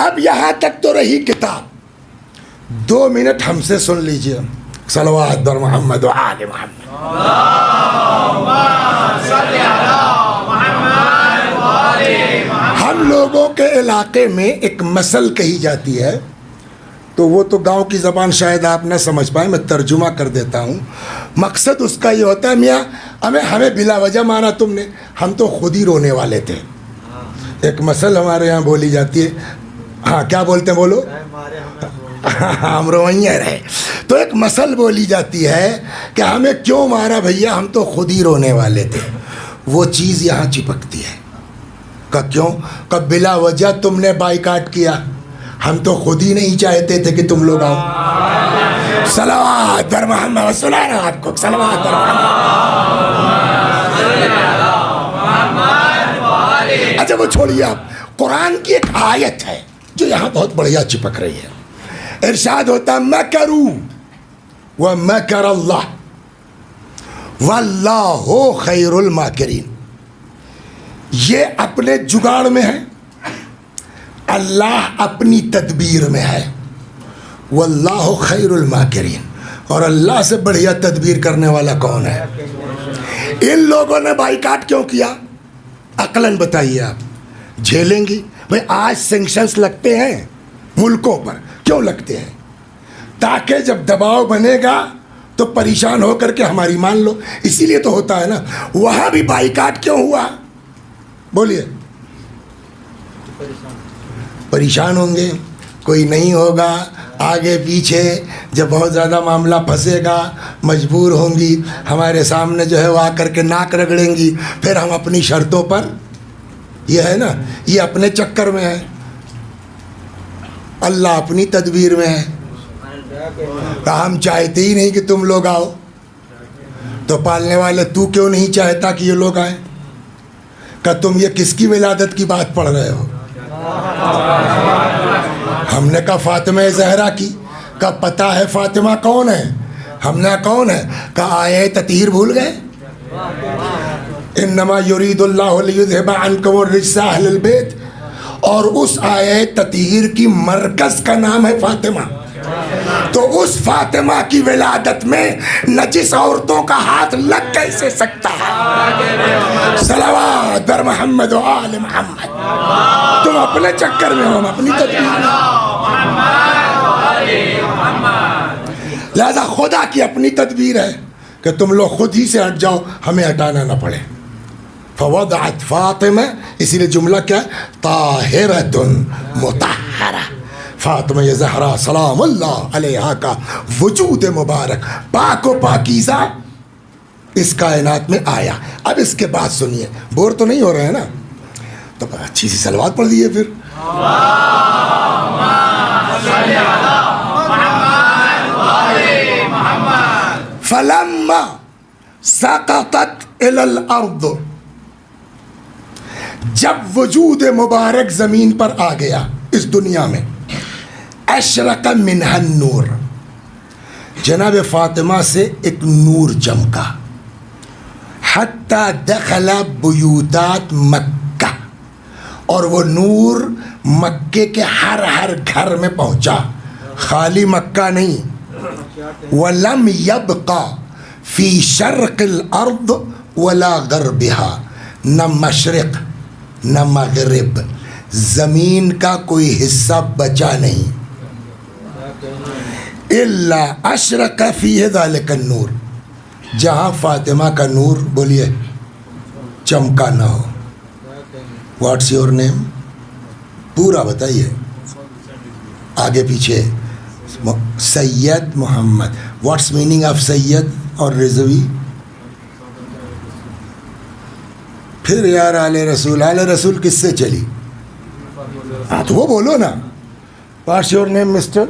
اب یہاں تک تو رہی کتاب، 2 منٹ ہم سے سن لیجئے، صلوات بر محمد و آل محمد. ہم لوگوں کے علاقے میں ایک مثل کہی جاتی ہے، تو وہ تو گاؤں کی زبان شاید آپ نہ سمجھ پائیں، میں ترجمہ کر دیتا ہوں. مقصد اس کا یہ ہوتا ہے، میاں ہمیں بلا وجہ مارا تم نے، ہم تو خود ہی رونے والے تھے. ایک مثل ہمارے یہاں بولی جاتی ہے، ہاں کیا بولتے ہیں بولو، ہم روئیے رہے. تو ایک مثل بولی جاتی ہے کہ ہمیں کیوں مارا بھیا، ہم تو خود ہی رونے والے تھے. وہ چیز یہاں چپکتی ہے کہ کیوں، کہ بلا وجہ تم نے بائیکاٹ کیا، ہم تو خود ہی نہیں چاہتے تھے کہ تم لوگ آؤ. صلوات بر محمد، سنا رہا آپ کو، صلوات بر محمد. اچھا وہ چھوڑیے آپ، قرآن کی ایک آیت ہے جو یہاں بہت بڑھیا چپک رہی ہے. ارشاد ہوتا مکروا ومکر اللہ واللہ خیر الماکرین. یہ اپنے جگاڑ میں ہے، اللہ اپنی تدبیر میں ہے. واللہ خیر الماکرین، اور اللہ سے بڑھیا تدبیر کرنے والا کون ہے؟ ان لوگوں نے بائیکاٹ کیوں کیا؟ عقلاً بتائیے آپ. جھیلیں گی بھئی، آج سینکشنز لگتے ہیں ملکوں پر، کیوں لگتے ہیں؟ تاکہ جب دباؤ بنے گا تو پریشان ہو کر کے ہماری مان لو، اسی لیے تو ہوتا ہے نا. وہاں بھی بائیکاٹ کیوں ہوا؟ بولیے. پریشان ہوں گے، کوئی نہیں ہوگا، آگے پیچھے جب بہت زیادہ معاملہ پھنسے گا، مجبور ہوں گی، ہمارے سامنے جو ہے وہ آ کر کے ناک رگڑیں گی، پھر ہم اپنی شرطوں پر یہ ہے نا، یہ اپنے چکر میں ہے، اللہ اپنی تدبیر میں ہے. ہم چاہتے ہی نہیں کہ تم لوگ آؤ، تو پالنے والے تو کیوں نہیں چاہتا کہ یہ لوگ آئیں؟ کہ تم یہ کس کی ولادت کی بات پڑھ رہے ہو؟ ہم نے کہا فاطمہ زہرا کی. کا پتہ ہے فاطمہ کون ہے؟ ہم نے کون ہے؟ کہ آیے تطہیر بھول گئے؟ انما یرید اللہ لیذھب عنکم الرجس اہل البیت، اور اس آیے تطہیر کی مرکز کا نام ہے فاطمہ. تو اس فاطمہ کی ولادت میں نجس عورتوں کا ہاتھ لگ کیسے سکتا ہے؟ صلوات بر محمد و آل محمد. تم اپنے چکر میں ہو، ہم اپنی تدبیر میں. لہذا خدا کی اپنی تدبیر ہے کہ تم لوگ خود ہی سے ہٹ جاؤ، ہمیں ہٹانا نہ پڑے. فوضعت فاطمہ، اسی لیے جملہ کیا ہے؟ طاہرۃ مطہرہ. فاطمہ زہرا سلام اللہ علیہا کا وجود مبارک پاک و پاکیزہ اس کائنات میں آیا. اب اس کے بعد سنیے، بور تو نہیں ہو رہے ہیں نا؟ تو اچھی سی صلوات پڑھ دیئے پھر. فلما سقطت الی الارض، جب وجود مبارک زمین پر آ گیا اس دنیا میں، اشرق منها النور، جناب فاطمہ سے ایک نور چمکا. حتی دخل بیوتات مکہ، اور وہ نور مکے کے ہر گھر میں پہنچا، خالی مکہ نہیں. وَلَمْ يَبْقَ فِي شَرْقِ الْأَرْضِ وَلَا غَرْبِهَا، نہ مشرق نہ مغرب، زمین کا کوئی حصہ بچا نہیں. الا اشرق فیہ ذلک النور، جہاں فاطمہ کا نور بولیے چمکا نہ ہو. واٹس یور نیم؟ پورا بتائیے، آگے پیچھے. سید محمد. واٹس میننگ آف سید اور رضوی؟ پھر یار آل رسول، آل رسول کس سے چلی؟ ہاں تو وہ بولو نا. What's your name mister?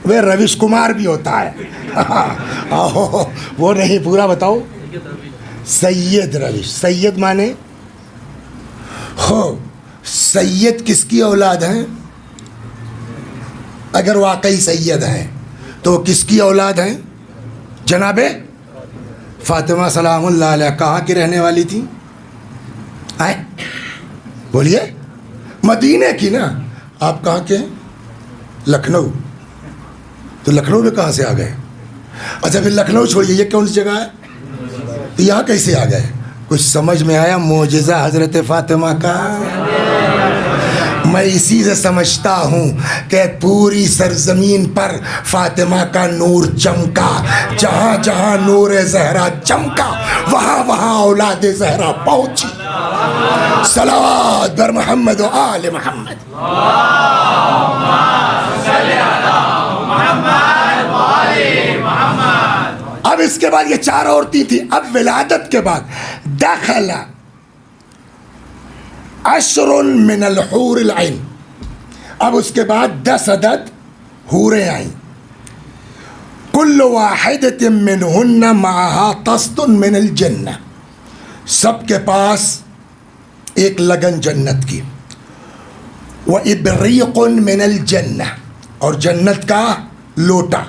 وہ رویش کمار بھی ہوتا ہے. وہ نہیں، پورا بتاؤ. سید رویش. سید مانے ہو، سید کس کی اولاد ہیں؟ اگر واقعی سید ہیں تو وہ کس کی اولاد ہیں؟ جناب فاطمہ سلام اللہ علیہ. کہاں کی رہنے والی تھی؟ بولیے. مدینے کی نا. آپ کہاں کے ہیں؟ لکھنؤ. تو لکھنؤ میں کہاں سے آ گئے؟ اچھا پھر لکھنؤ چھوڑیے، یہ کون سی جگہ ہے؟ تو یہاں کیسے آ گئے؟ کچھ سمجھ میں آیا معجزہ حضرت فاطمہ کا؟ میں اسی سے سمجھتا ہوں کہ پوری سرزمین پر فاطمہ کا نور چمکا. جہاں جہاں نور زہرا چمکا، وہاں وہاں اولاد زہرا پہنچی. صلوات بر محمد و آل محمد. اب اس کے بعد یہ 4 عورتیں تھیں. اب ولادت کے بعد دخل عشر من الحور العین، اب اس کے بعد 10 عدد حوریں آئیں. کل واحدۃ منہن معها طست من الجنہ، سب کے پاس ایک لگن جنت کی. وابریق من الجنہ، اور جنت کا لوٹا.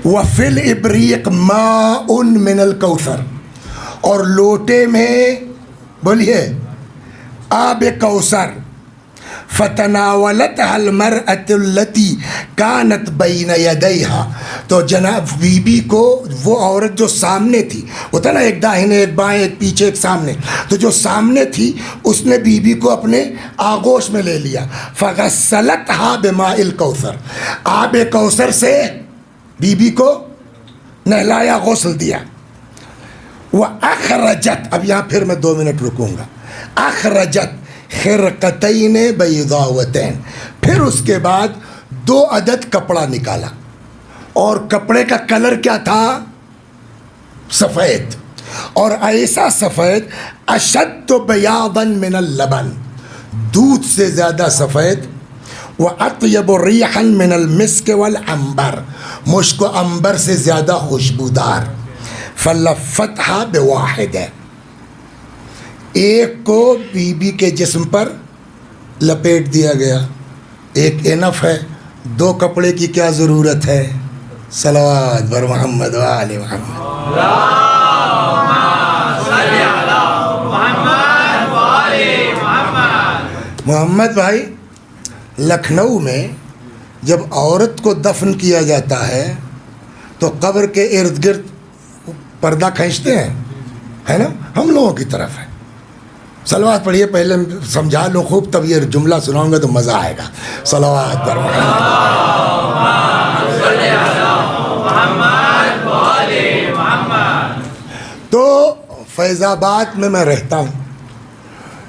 وفی الابریق ماء من الکوثر، اور لوٹے میں بولیے آب کوثر. فتناولتها المرأة التي كانت بين يديها، تو جناب بی بی کو وہ عورت جو سامنے تھی، ہوتا نا ایک داہنے ایک بائیں ایک پیچھے ایک سامنے، تو جو سامنے تھی اس نے بی بی کو اپنے آغوش میں لے لیا. فغسلتها بماء الکوثر، آب کوثر سے بی بی کو نہلایا، غسل دیا. وَأَخْرَجَتْ، اب یہاں پھر میں 2 منٹ رکوں گا. اخرجت خرقتین بیضاوتین، پھر اس کے بعد 2 عدد کپڑا نکالا، اور کپڑے کا کلر کیا تھا؟ سفید. اور ایسا سفید اشد بیاضا من اللبن، دودھ سے زیادہ سفید، وَأَطْيَبُ رِيحًا مِنَ الْمِسْكِ وَالْعَنْبَرِ، مشک و عنبر سے زیادہ خوشبودار. فَلَفَّتْهَا بِوَاحِدٍ، ایک کو بی بی کے جسم پر لپیٹ دیا گیا. ایک انف ہے، دو کپڑے کی کیا ضرورت ہے؟ صلوات بر محمد و آل محمد. محمد بھائی، لکھنؤ میں جب عورت کو دفن کیا جاتا ہے تو قبر کے ارد گرد پردہ کھینچتے ہیں، ہے نا؟ ہم لوگوں کی طرف ہے. صلوات پڑھیے، پہلے سمجھا لو خوب، تب یہ جملہ سناؤں گا تو مزہ آئے گا. صلوات پر محمد. تو فیض آباد میں رہتا ہوں.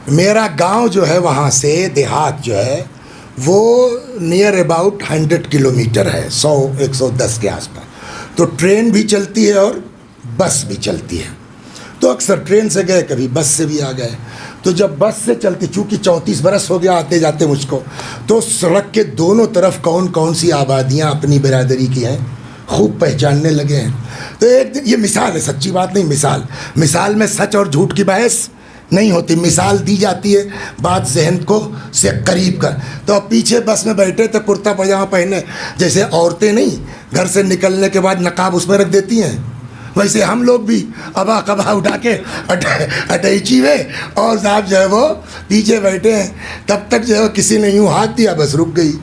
میرا گاؤں جو ہے وہاں سے دیہات جو ہے وہ نیئر اباؤٹ 100 کلومیٹر ہے، 110 کے آس پاس. تو ٹرین بھی چلتی ہے اور بس بھی چلتی ہے. تو اکثر ٹرین سے گئے، کبھی بس سے بھی آ گئے. تو جب بس سے چلتی، چونکہ 34 برس ہو گیا آتے جاتے مجھ کو، تو سڑک کے دونوں طرف کون کون سی آبادیاں اپنی برادری کی ہیں خوب پہچاننے لگے ہیں. تو ایک دن، یہ مثال ہے، سچی بات نہیں، مثال میں سچ اور جھوٹ کی بحث نہیں ہوتی، مثال دی جاتی ہے بات ذہن کو سے قریب کر. تو اب پیچھے بس میں بیٹھے تو کرتا پاجامہ پہنے، جیسے عورتیں نہیں گھر سے نکلنے کے بعد نقاب اس میں رکھ دیتی ہیں، ویسے ہم لوگ بھی ابا قبا اٹھا کے اٹیچی ہوئے اور صاحب جو ہے وہ پیچھے بیٹھے ہیں. تب تک جو ہے کسی نے یوں ہاتھ دیا، بس رک گئی.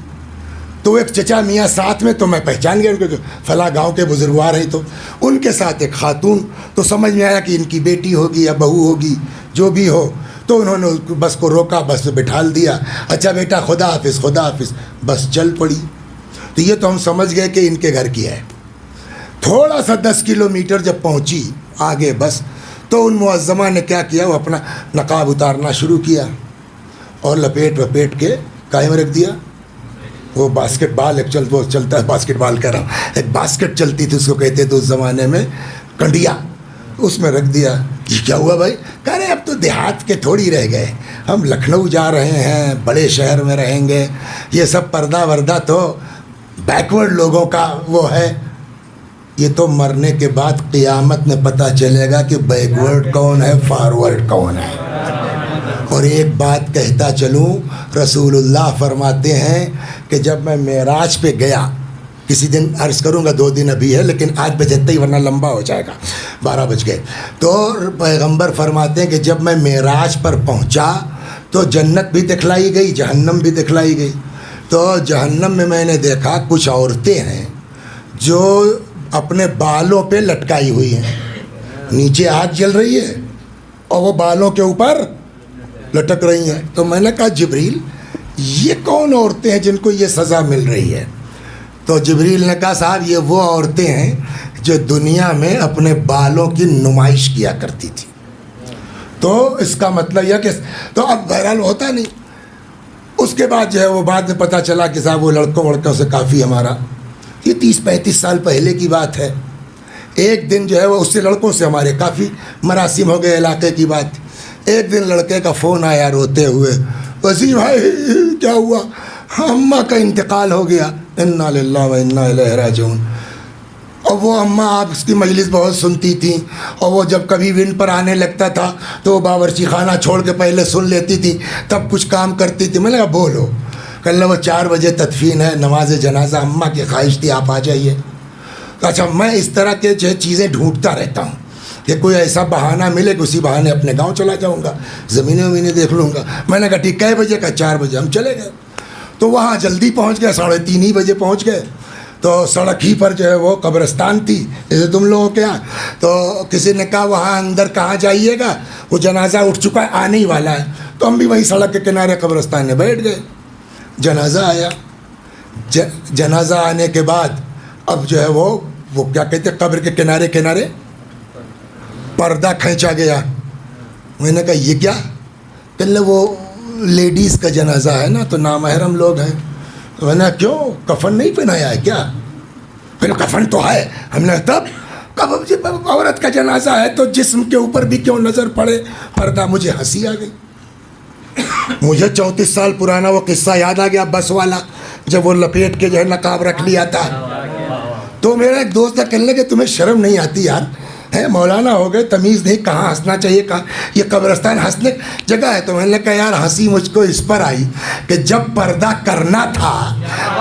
تو ایک چچا میاں ساتھ میں، تو میں پہچان گیا ان کو، فلاں گاؤں کے بزرگوار ہیں. تو ان کے ساتھ ایک خاتون، تو سمجھ میں آیا کہ ان کی بیٹی ہوگی یا بہو ہوگی، جو بھی ہو. تو انہوں نے بس کو روکا، بس میں بٹھال دیا. اچھا بیٹا خدا حافظ، خدا حافظ، بس چل پڑی. تو یہ تو ہم سمجھ گئے کہ ان کے گھر کی ہے. تھوڑا سا 10 کلومیٹر جب پہنچی آگے بس، تو ان معظمہ نے کیا کیا، وہ اپنا نقاب اتارنا شروع کیا اور لپیٹ کے قائم رکھ دیا. وہ باسکٹ بال ایک وہ چلتا ہے، باسکٹ بال کہہ رہا ہوں، ایک باسکٹ چلتی تھی، اس کو کہتے تھے اس زمانے میں کنڈیا، اس میں رکھ دیا. یہ کیا ہوا بھائی؟ کہہ رہے اب تو دیہات کے تھوڑی رہ گئے، ہم لکھنؤ جا رہے ہیں، بڑے شہر میں رہیں گے، یہ سب پردہ وردہ تو بیکورڈ لوگوں کا وہ ہے. یہ تو مرنے کے بعد قیامت میں پتہ چلے گا کہ بیکورڈ کون ہے، فارورڈ کون ہے. اور ایک بات کہتا چلوں، رسول اللہ فرماتے ہیں کہ جب میں معراج پہ گیا، کسی دن عرض کروں گا، 2 دن ابھی ہے لیکن آج بجتے ہی ورنہ لمبا ہو جائے گا، 12 بج گئے. تو پیغمبر فرماتے ہیں کہ جب میں معراج پر پہنچا تو جنت بھی دکھلائی گئی، جہنم بھی دکھلائی گئی. تو جہنم میں نے دیکھا کچھ عورتیں ہیں جو اپنے بالوں پہ لٹکائی ہوئی ہیں، نیچے آگ جل رہی ہے اور وہ بالوں کے اوپر لٹک رہی ہیں. تو میں نے کہا جبریل یہ کون عورتیں ہیں جن کو یہ سزا مل رہی ہے؟ تو جبریل نے کہا صاحب یہ وہ عورتیں ہیں جو دنیا میں اپنے بالوں کی نمائش کیا کرتی تھی. تو اس کا مطلب یہ کہ تو اب بہرحال ہوتا نہیں. اس کے بعد جو ہے وہ بعد میں پتہ چلا کہ صاحب وہ لڑکوں سے کافی ہمارا، یہ 30-35 سال پہلے کی بات ہے. ایک دن جو ہے وہ اس سے لڑکوں سے ہمارے کافی مراسم ہو گئے علاقے کی بات. ایک دن لڑکے کا فون آیا روتے ہوئے، وسیم بھائی کیا ہوا؟ اماں کا انتقال ہو گیا. انا للہ و انا الیہ راجعون. اور وہ اماں آپ اس کی مجلس بہت سنتی تھیں، اور وہ جب کبھی ون پر آنے لگتا تھا تو وہ باورچی خانہ چھوڑ کے پہلے سن لیتی تھی، تب کچھ کام کرتی تھی. میں نے کہا بولو. کل وہ 4 بجے تدفین ہے، نماز جنازہ، اماں کی خواہش تھی آپ آ جائیے. اچھا میں اس طرح کے جو چیزیں ڈھونڈتا رہتا ہوں کہ کوئی ایسا بہانہ ملے کہ اسی بہانے اپنے گاؤں چلا جاؤں گا، زمینیں دیکھ لوں گا. میں نے کہا ٹھیک، کئے بجے کا؟ 4 بجے. ہم چلے گئے. تو وہاں جلدی پہنچ گئے، 3:30 ہی بجے پہنچ گئے. تو سڑک ہی پر جو ہے وہ قبرستان تھی جیسے تم لوگوں کے یہاں. تو کسی نے کہا وہاں اندر کہاں جائیے گا، وہ جنازہ اٹھ چکا ہے، آنے ہی والا ہے. تو ہم بھی وہیں سڑک کے کنارے قبرستان میں بیٹھ گئے. جنازہ آیا. جنازہ آنے کے بعد اب جو ہے وہ کیا کہتے ہیں، قبر کے کنارے پردہ کھینچا گیا. میں نے کہا یہ کیا؟ کہ وہ لیڈیز کا جنازہ ہے نا، تو نامحرم لوگ ہیں. میں نے کیوں کفن نہیں پہنایا ہے کیا؟ پھر کفن تو ہے. ہم نے تب کب جب عورت کا جنازہ ہے تو جسم کے اوپر بھی کیوں نظر پڑے پردہ؟ مجھے ہنسی آ گئی. مجھے 34 سال پرانا وہ قصہ یاد آ گیا، بس والا جب وہ لپیٹ کے جو ہے نقاب رکھ لیا تھا. تو میرا ایک دوست تھا، کہنے لگے تمہیں شرم نہیں آتی یار؟ ہے مولانا ہو گئے، تمیز نہیں، کہاں ہنسنا چاہیے، کہاں یہ قبرستان ہنسنے جگہ ہے؟ تو میں نے کہا یار ہنسی مجھ کو اس پر آئی کہ جب پردہ کرنا تھا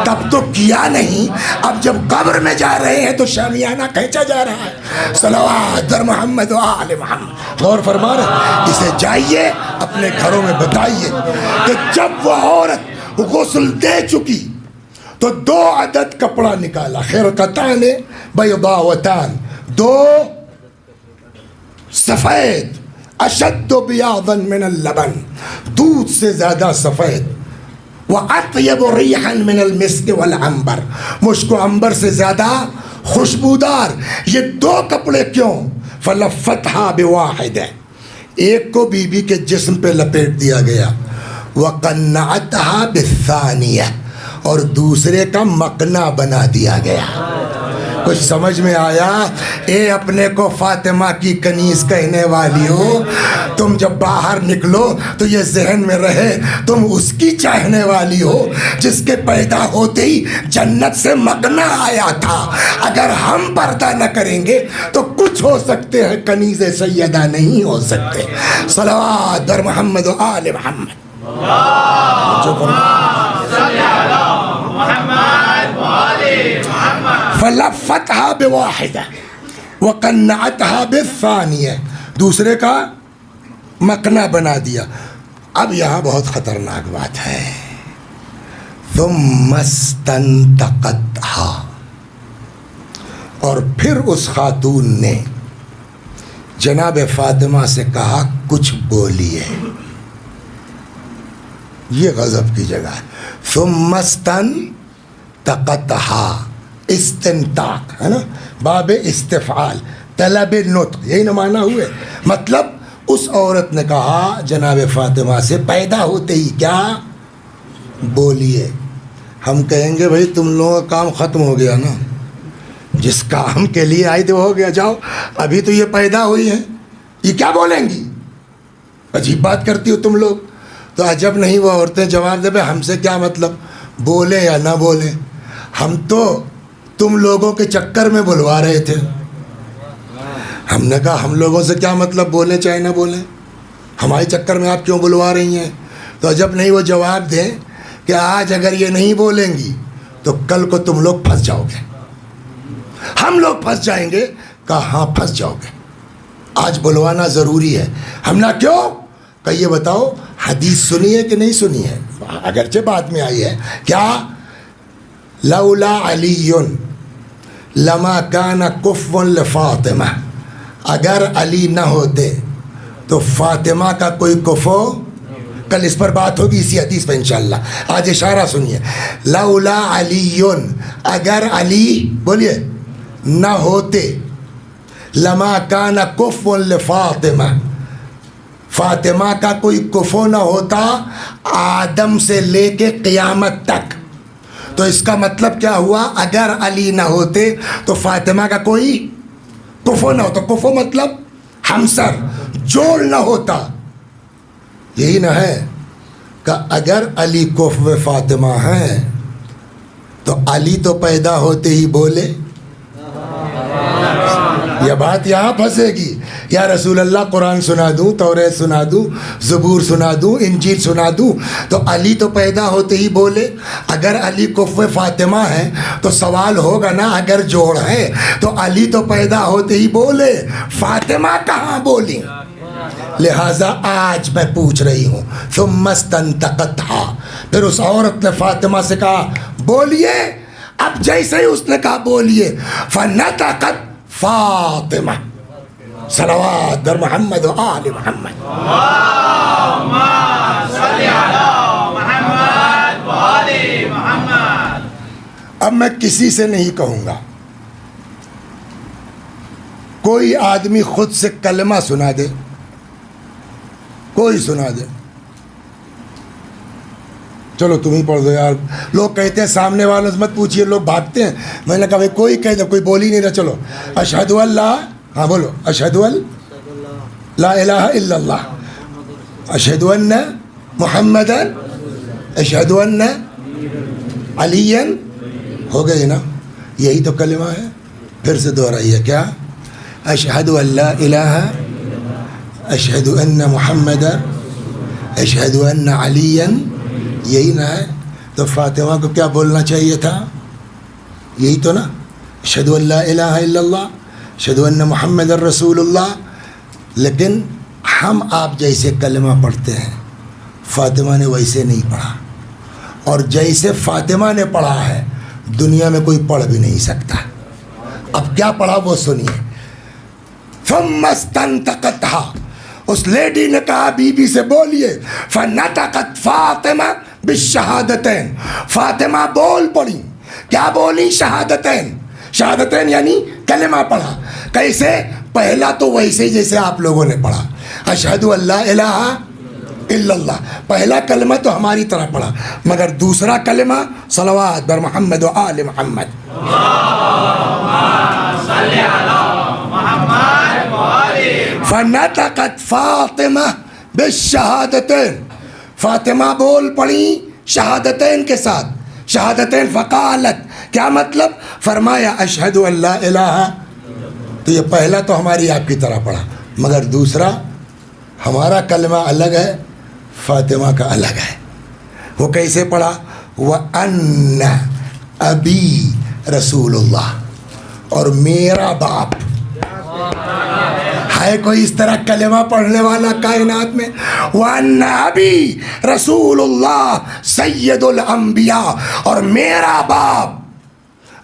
تب تو کیا نہیں، اب جب قبر میں جا رہے ہیں تو شامیانہ کھینچا جا رہا ہے. صلوات در محمد و آل محمد. غور فرما رہے؟ اسے جائیے اپنے گھروں میں بتائیے کہ جب وہ عورت غسل دے چکی تو 2 عدد کپڑا نکالا، خرقتان بیضاوتان، 2 سفید، اشد بیاضا من اللبن، دودھ سے زیادہ سفید، واطیب ریحا من المسک والعنبر، مشک و عنبر سے زیادہ خوشبودار. یہ 2 کپڑے کیوں؟ فلفتھا بواحد، ایک کو بی بی کے جسم پہ لپیٹ دیا گیا، وقنعتھا بالثانیہ، اور دوسرے کا مقنع بنا دیا گیا. کچھ سمجھ میں آیا؟ اے اپنے کو فاطمہ کی کنیز کہنے والی ہو، تم جب باہر نکلو تو یہ ذہن میں رہے تم اس کی چاہنے والی ہو جس کے پیدا ہوتے ہی جنت سے مقنع آیا تھا. اگر ہم پردہ نہ کریں گے تو کچھ ہو سکتے ہیں، کنیز سیدہ نہیں ہو سکتے. صلوات در محمد و آل محمد. فلفتھا بواحدہ وقنعتھا بالثانیہ، دوسرے کا مقنع بنا دیا. اب یہاں بہت خطرناک بات ہے. ثم استنطقتھا، اور پھر اس خاتون نے جناب فاطمہ سے کہا کچھ بولیے. یہ غضب کی جگہ ہے. ثم استنطقتھا، استنطاق ہے نا، باب استفعال، طلب نطق، یہی نہ معنی ہوئے. مطلب اس عورت نے کہا جناب فاطمہ سے پیدا ہوتے ہی کیا بولیے. ہم کہیں گے بھائی تم لوگوں کا کام ختم ہو گیا نا، جس کام کے لیے آئی تھی وہ ہو گیا، جاؤ. ابھی تو یہ پیدا ہوئی ہیں، یہ کیا بولیں گی؟ عجیب بات کرتی ہو تم لوگ. تو عجب نہیں وہ عورتیں جواب دے بھائی ہم سے کیا مطلب، بولیں یا نہ بولیں، ہم تو تم لوگوں کے چکر میں بلوا رہے تھے. ہم نے کہا ہم لوگوں سے کیا مطلب، بولیں چاہے نہ بولیں، ہمارے چکر میں آپ کیوں بلوا رہی ہیں؟ تو عجب نہیں وہ جواب دیں کہ آج اگر یہ نہیں بولیں گی تو کل کو تم لوگ پھنس جاؤ گے. ہم لوگ پھنس جائیں گے؟ کہا ہاں پھنس جاؤ گے، آج بلوانا ضروری ہے. ہم نہ کیوں؟ کہ یہ بتاؤ حدیث سنی ہے کہ نہیں سنی ہے؟ اگرچہ بعد میں آئی ہے. کیا؟ لولا علی لما کان کفوا لفاطمہ، اگر علی نہ ہوتے تو فاطمہ کا کوئی کفو. کل اس پر بات ہوگی اسی حدیث پہ انشاءاللہ. آج اشارہ سنیے. لولا علی، اگر علی بولیے نہ ہوتے، لما کان کفوا لفاطمہ، فاطمہ کا کوئی کفو نہ ہوتا آدم سے لے کے قیامت تک. تو اس کا مطلب کیا ہوا؟ اگر علی نہ ہوتے تو فاطمہ کا کوئی کفو نہ ہوتا. کفو مطلب ہمسر، جوڑ نہ ہوتا. یہی نہ ہے کہ اگر علی کفو فاطمہ ہیں تو علی تو پیدا ہوتے ہی بولے. یہ بات یہاں پھنسے گی. یا رسول اللہ قرآن سنا دوں، توریت سنا دوں، زبور سنا دوں، انجیل سنا دوں، تو علی تو پیدا ہوتے ہی بولے. اگر علی کفو فاطمہ ہیں تو سوال ہوگا نا، اگر جوڑ ہے تو علی تو پیدا ہوتے ہی بولے، فاطمہ کہاں بولی؟ لہٰذا آج میں پوچھ رہی ہوں. ثم استنطقتھا، پھر اس عورت نے فاطمہ سے کہا بولیے. اب جیسے ہی اس نے کہا بولیے، فنطقت فاطمہ. صلوات در محمد و آل محمد. اللہم صلی علی محمد و آل محمد. اب میں کسی سے نہیں کہوں گا، کوئی آدمی خود سے کلمہ سنا دے، کوئی سنا دے، چلو تم ہی پڑھ دو یار. لوگ کہتے ہیں سامنے والوں سے مت پوچھیے, لوگ بھاگتے ہیں. میں نے کہا بھائی کوئی کہہ دو, کوئی بول ہی نہیں رہا. چلو اشہد اللہ, ہاں بولو اشہد لا الہ الا اللہ, اشہد ان محمد, اشہد ان علی. ہو گئی نا, یہی تو کلمہ ہے. پھر سے دوہرائیے, کیا؟ اشہد ان لا الہ, اشہد ان محمد, اشہد ان علی. یہی نہ ہے تو فاطمہ کو کیا بولنا چاہیے تھا؟ یہی تو نا, اشہد ان لا الہ الا اللہ, اشہد ان محمد رسول اللہ. لیکن ہم آپ جیسے کلمہ پڑھتے ہیں, فاطمہ نے ویسے نہیں پڑھا, اور جیسے فاطمہ نے پڑھا ہے دنیا میں کوئی پڑھ بھی نہیں سکتا. اب کیا پڑھا وہ سنیے. ثم استنطقتها, اس لیڈی نے کہا بی بی سے بولیے. فنطقت فاطمہ بالشہادتین, فاطمہ بول پڑی. کیا بولی؟ شہادتین. شہادتین یعنی کلمہ پڑھا. کیسے؟ پہلا تو ویسے جیسے آپ لوگوں نے پڑھا, اشہد ان لا الہ الا اللہ. پہلا کلمہ تو ہماری طرح پڑھا, مگر دوسرا کلمہ صلوات بر محمد و آل محمد. فنطقت فاطمہ بالشہادتین, فاطمہ بول پڑی شہادتین کے ساتھ. شہادتین فقالت, کیا مطلب؟ فرمایا اشہد ان لا الہ. تو یہ پہلا تو ہماری آپ کی طرح پڑھا, مگر دوسرا ہمارا کلمہ الگ ہے, فاطمہ کا الگ ہے. وہ کیسے پڑھا؟ وَأَنَّ أَبِي رسول اللہ, اور میرا باپ. ہے کوئی اس طرح کلمہ پڑھنے والا کائنات میں؟ وَأَنَّ أَبِي رسول اللہ سید الانبیاء, اور میرا باپ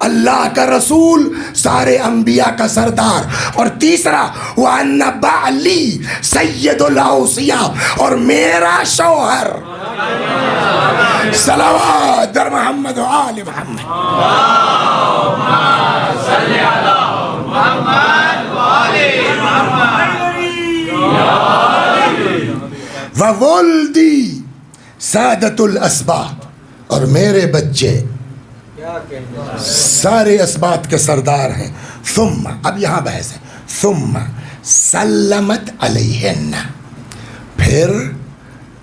اللہ کا رسول, سارے انبیاء کا سردار. اور تیسرا وَأَنَّ بَعْلِي سید الاوصیاء, اور میرا شوہر. صلوات در محمد و آل محمد. صلی علی محمد و آل محمد. وولدی سادت الاسباط, اور میرے بچے سارے اسباط کے سردار ہیں. ثم, اب یہاں بحث ہے, ثم سلمت علیہن, پھر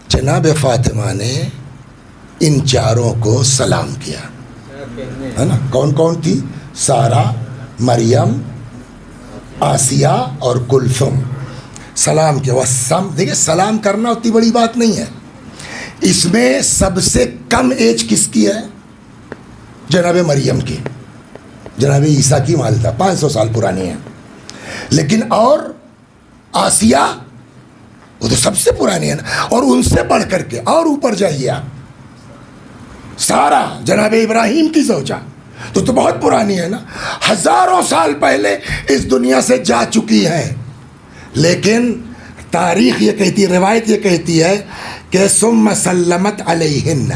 جناب فاطمہ نے ان چاروں کو سلام کیا. ہے نا, کون کون تھی؟ سارہ, مریم, آسیہ اور کلثوم. سلام کیا. وسم, دیکھیں سلام کرنا اتنی بڑی بات نہیں ہے. اس میں سب سے کم ایج کس کی ہے؟ جناب مریم کی. جناب عیسیٰ کی والدہ 500 سال پرانی ہے. لیکن اور آسیہ وہ تو سب سے پرانی ہے نا, اور ان سے بڑھ کر کے اور اوپر جائیے آپ, سارہ جناب ابراہیم کی زوجہ, تو بہت پرانی ہے نا, ہزاروں سال پہلے اس دنیا سے جا چکی ہے. لیکن تاریخ یہ کہتی, روایت یہ کہتی ہے کہ ثم سلمت علیہن,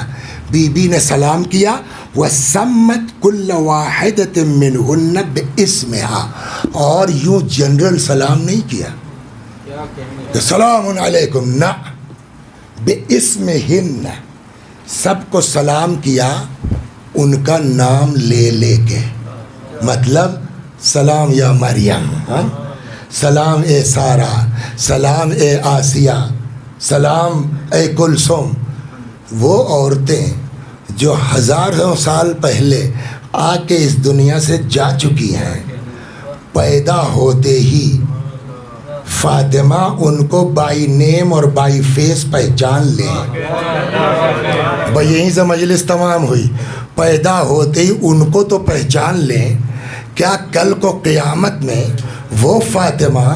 بی بی نے سلام کیا. وسمت کل واحدۃ منہن باسمها, اور یوں جنرل سلام نہیں کیا کہ سلام علیکم, نہ, باسمہن, سب کو سلام کیا ان کا نام لے لے کے. مطلب سلام یا مریم, سلام اے سارہ, سلام اے آسیہ, سلام اے کلثوم. وہ عورتیں جو ہزاروں سال پہلے آ کے اس دنیا سے جا چکی ہیں, پیدا ہوتے ہی فاطمہ ان کو بائی نیم اور بائی فیس پہچان لیں. بھائی یہیں سے مجلس تمام ہوئی. پیدا ہوتے ہی ان کو تو پہچان لیں, کیا کل کو قیامت میں وہ فاطمہ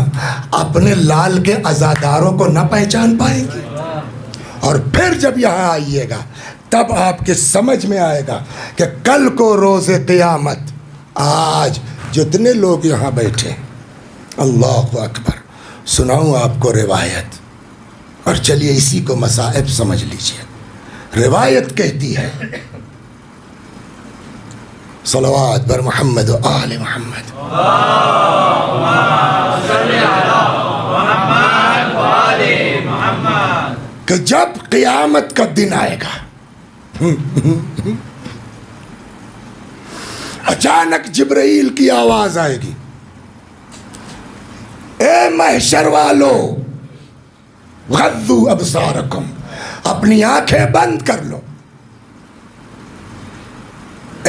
اپنے لال کے عزاداروں کو نہ پہچان پائیں گی؟ اور پھر جب یہاں آئیے گا تب آپ کے سمجھ میں آئے گا کہ کل کو روز قیامت آج جتنے لوگ یہاں بیٹھے, اللہ اکبر, سناؤں آپ کو روایت, اور چلیے اسی کو مصائب سمجھ لیجئے. روایت کہتی ہے, صلوات بر محمد و آل محمد, کہ جب قیامت کا دن آئے گا, اچانک جبرائیل کی آواز آئے گی، اے محشر والو غضوا ابصارکم، اپنی آنکھیں بند کر لو،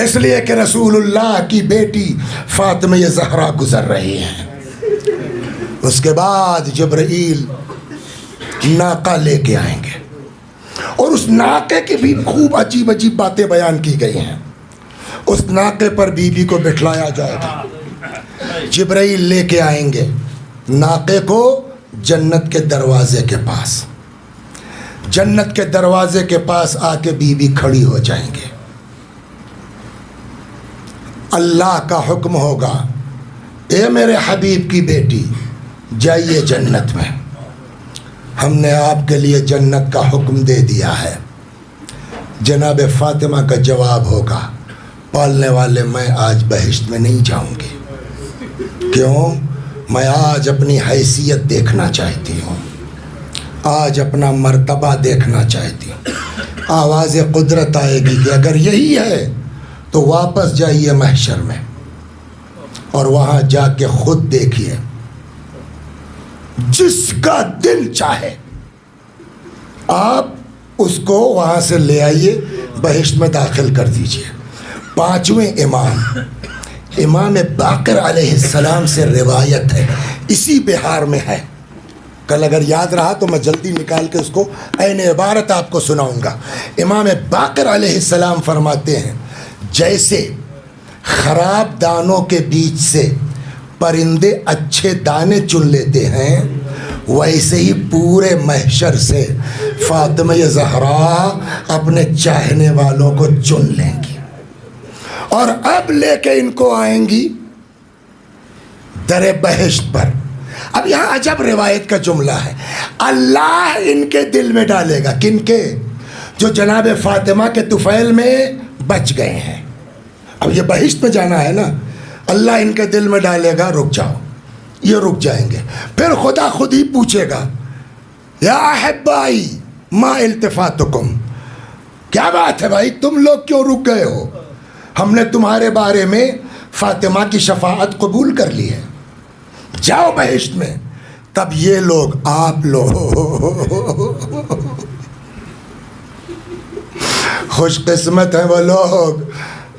اس لیے کہ رسول اللہ کی بیٹی فاطمہ زہرا گزر رہی ہیں۔ اس کے بعد جبرائیل ناقہ لے کے آئیں گے، اور اس ناقے کی بھی خوب عجیب عجیب باتیں بیان کی گئی ہیں۔ اس ناقے پر بی بی کو بٹھلایا جائے گا، جبرائیل لے کے آئیں گے ناقے کو جنت کے دروازے کے پاس، جنت کے دروازے کے پاس آ کے بی بی کھڑی ہو جائیں گے۔ اللہ کا حکم ہوگا، اے میرے حبیب کی بیٹی جائیے جنت میں، ہم نے آپ کے لیے جنت کا حکم دے دیا ہے۔ جناب فاطمہ کا جواب ہوگا، پالنے والے میں آج بہشت میں نہیں جاؤں گی، کیوں؟ میں آج اپنی حیثیت دیکھنا چاہتی ہوں، آج اپنا مرتبہ دیکھنا چاہتی ہوں۔ آواز قدرت آئے گی کہ اگر یہی ہے تو واپس جائیے محشر میں، اور وہاں جا کے خود دیکھیے، جس کا دل چاہے آپ اس کو وہاں سے لے آئیے، بہشت میں داخل کر دیجیے۔ پانچویں امام باقر علیہ السلام سے روایت ہے، اسی بہار میں ہے، کل اگر یاد رہا تو میں جلدی نکال کے اس کو عین عبارت آپ کو سناؤں گا۔ امام باقر علیہ السلام فرماتے ہیں، جیسے خراب دانوں کے بیچ سے پرندے اچھے دانے چن لیتے ہیں، ویسے ہی پورے محشر سے فاطمہ زہرا اپنے چاہنے والوں کو چن لیں گی، اور اب لے کے ان کو آئیں گی در بہشت پر۔ اب یہاں عجب روایت کا جملہ ہے، اللہ ان کے دل میں ڈالے گا، کن کے؟ جو جناب فاطمہ کے طفیل میں بچ گئے ہیں۔ اب یہ بہشت میں جانا ہے نا، اللہ ان کے دل میں ڈالے گا رک جاؤ، یہ رک جائیں گے۔ پھر خدا خود ہی پوچھے گا، یا احبائی ما التفاتکم، کیا بات ہے بھائی تم لوگ کیوں رک گئے ہو؟ ہم نے تمہارے بارے میں فاطمہ کی شفاعت قبول کر لی ہے، جاؤ بہشت میں۔ تب یہ لوگ، آپ لوگ خوش قسمت ہیں وہ لوگ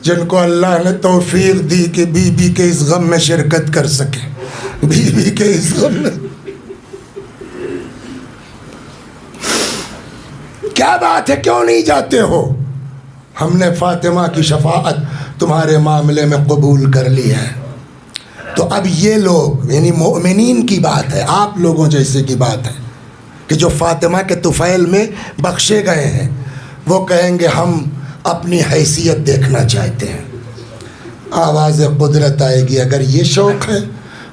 جن کو اللہ نے توفیق دی کہ بی بی کے اس غم میں شرکت کر سکے، بی بی کے اس غم میں۔ کیا بات ہے کیوں نہیں جاتے ہو؟ ہم نے فاطمہ کی شفاعت تمہارے معاملے میں قبول کر لی ہے۔ تو اب یہ لوگ، یعنی مومنین کی بات ہے، آپ لوگوں جیسے کی بات ہے، کہ جو فاطمہ کے طفیل میں بخشے گئے ہیں، وہ کہیں گے ہم اپنی حیثیت دیکھنا چاہتے ہیں۔ آواز قدرت آئے گی، اگر یہ شوق ہے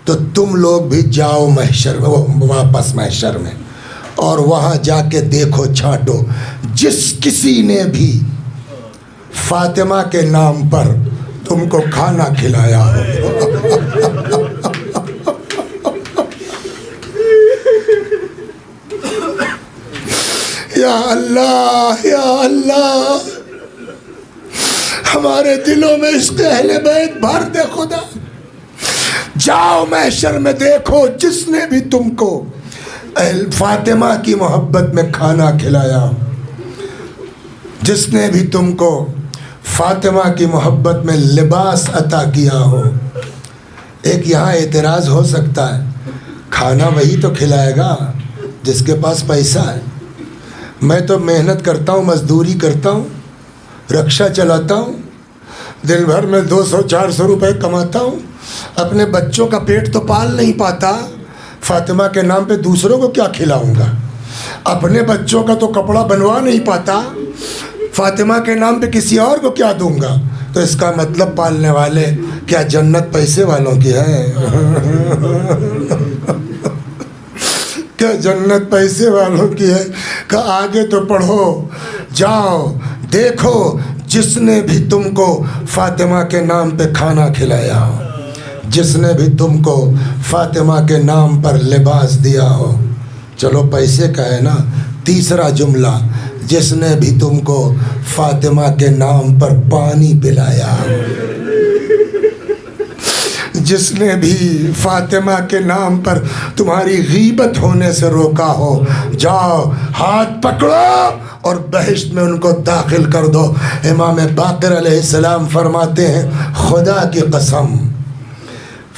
تو تم لوگ بھی جاؤ محشر میں، واپس محشر میں، اور وہاں جا کے دیکھو چھانٹو، جس کسی نے بھی فاطمہ کے نام پر تم کو کھانا کھلایا ہو۔ یا اللہ یا اللہ، ہمارے دلوں میں عشق اہل بیت بھر دے خدا۔ جاؤ محشر میں دیکھو، جس نے بھی تم کو فاطمہ کی محبت میں کھانا کھلایا، جس نے بھی تم کو فاطمہ کی محبت میں لباس عطا کیا ہو۔ ایک یہاں اعتراض ہو سکتا ہے، کھانا وہی تو کھلائے گا جس کے پاس پیسہ ہے۔ میں تو محنت کرتا ہوں، مزدوری کرتا ہوں، رکشہ چلاتا ہوں، دن بھر میں 200-400 روپے کماتا ہوں، اپنے بچوں کا پیٹ تو پال نہیں پاتا، فاطمہ کے نام پہ دوسروں کو کیا کھلاؤں گا؟ اپنے بچوں کا تو کپڑا بنوا نہیں پاتا، فاطمہ کے نام پہ کسی اور کو کیا دوں گا؟ تو اس کا مطلب پالنے والے، کیا جنت پیسے والوں کی ہے؟ کیا جنت پیسے والوں کی ہے؟ کہ آگے تو پڑھو، جاؤ دیکھو، جس نے بھی تم کو فاطمہ کے نام پہ کھانا کھلایا ہو، جس نے بھی تم کو فاطمہ کے نام پر لباس دیا ہو۔ چلو پیسے کا ہے نا۔ تیسرا جملہ، جس نے بھی تم کو فاطمہ کے نام پر پانی پلایا، جس نے بھی فاطمہ کے نام پر تمہاری غیبت ہونے سے روکا ہو، جاؤ ہاتھ پکڑو اور بہشت میں ان کو داخل کر دو۔ امام باقر علیہ السلام فرماتے ہیں خدا کی قسم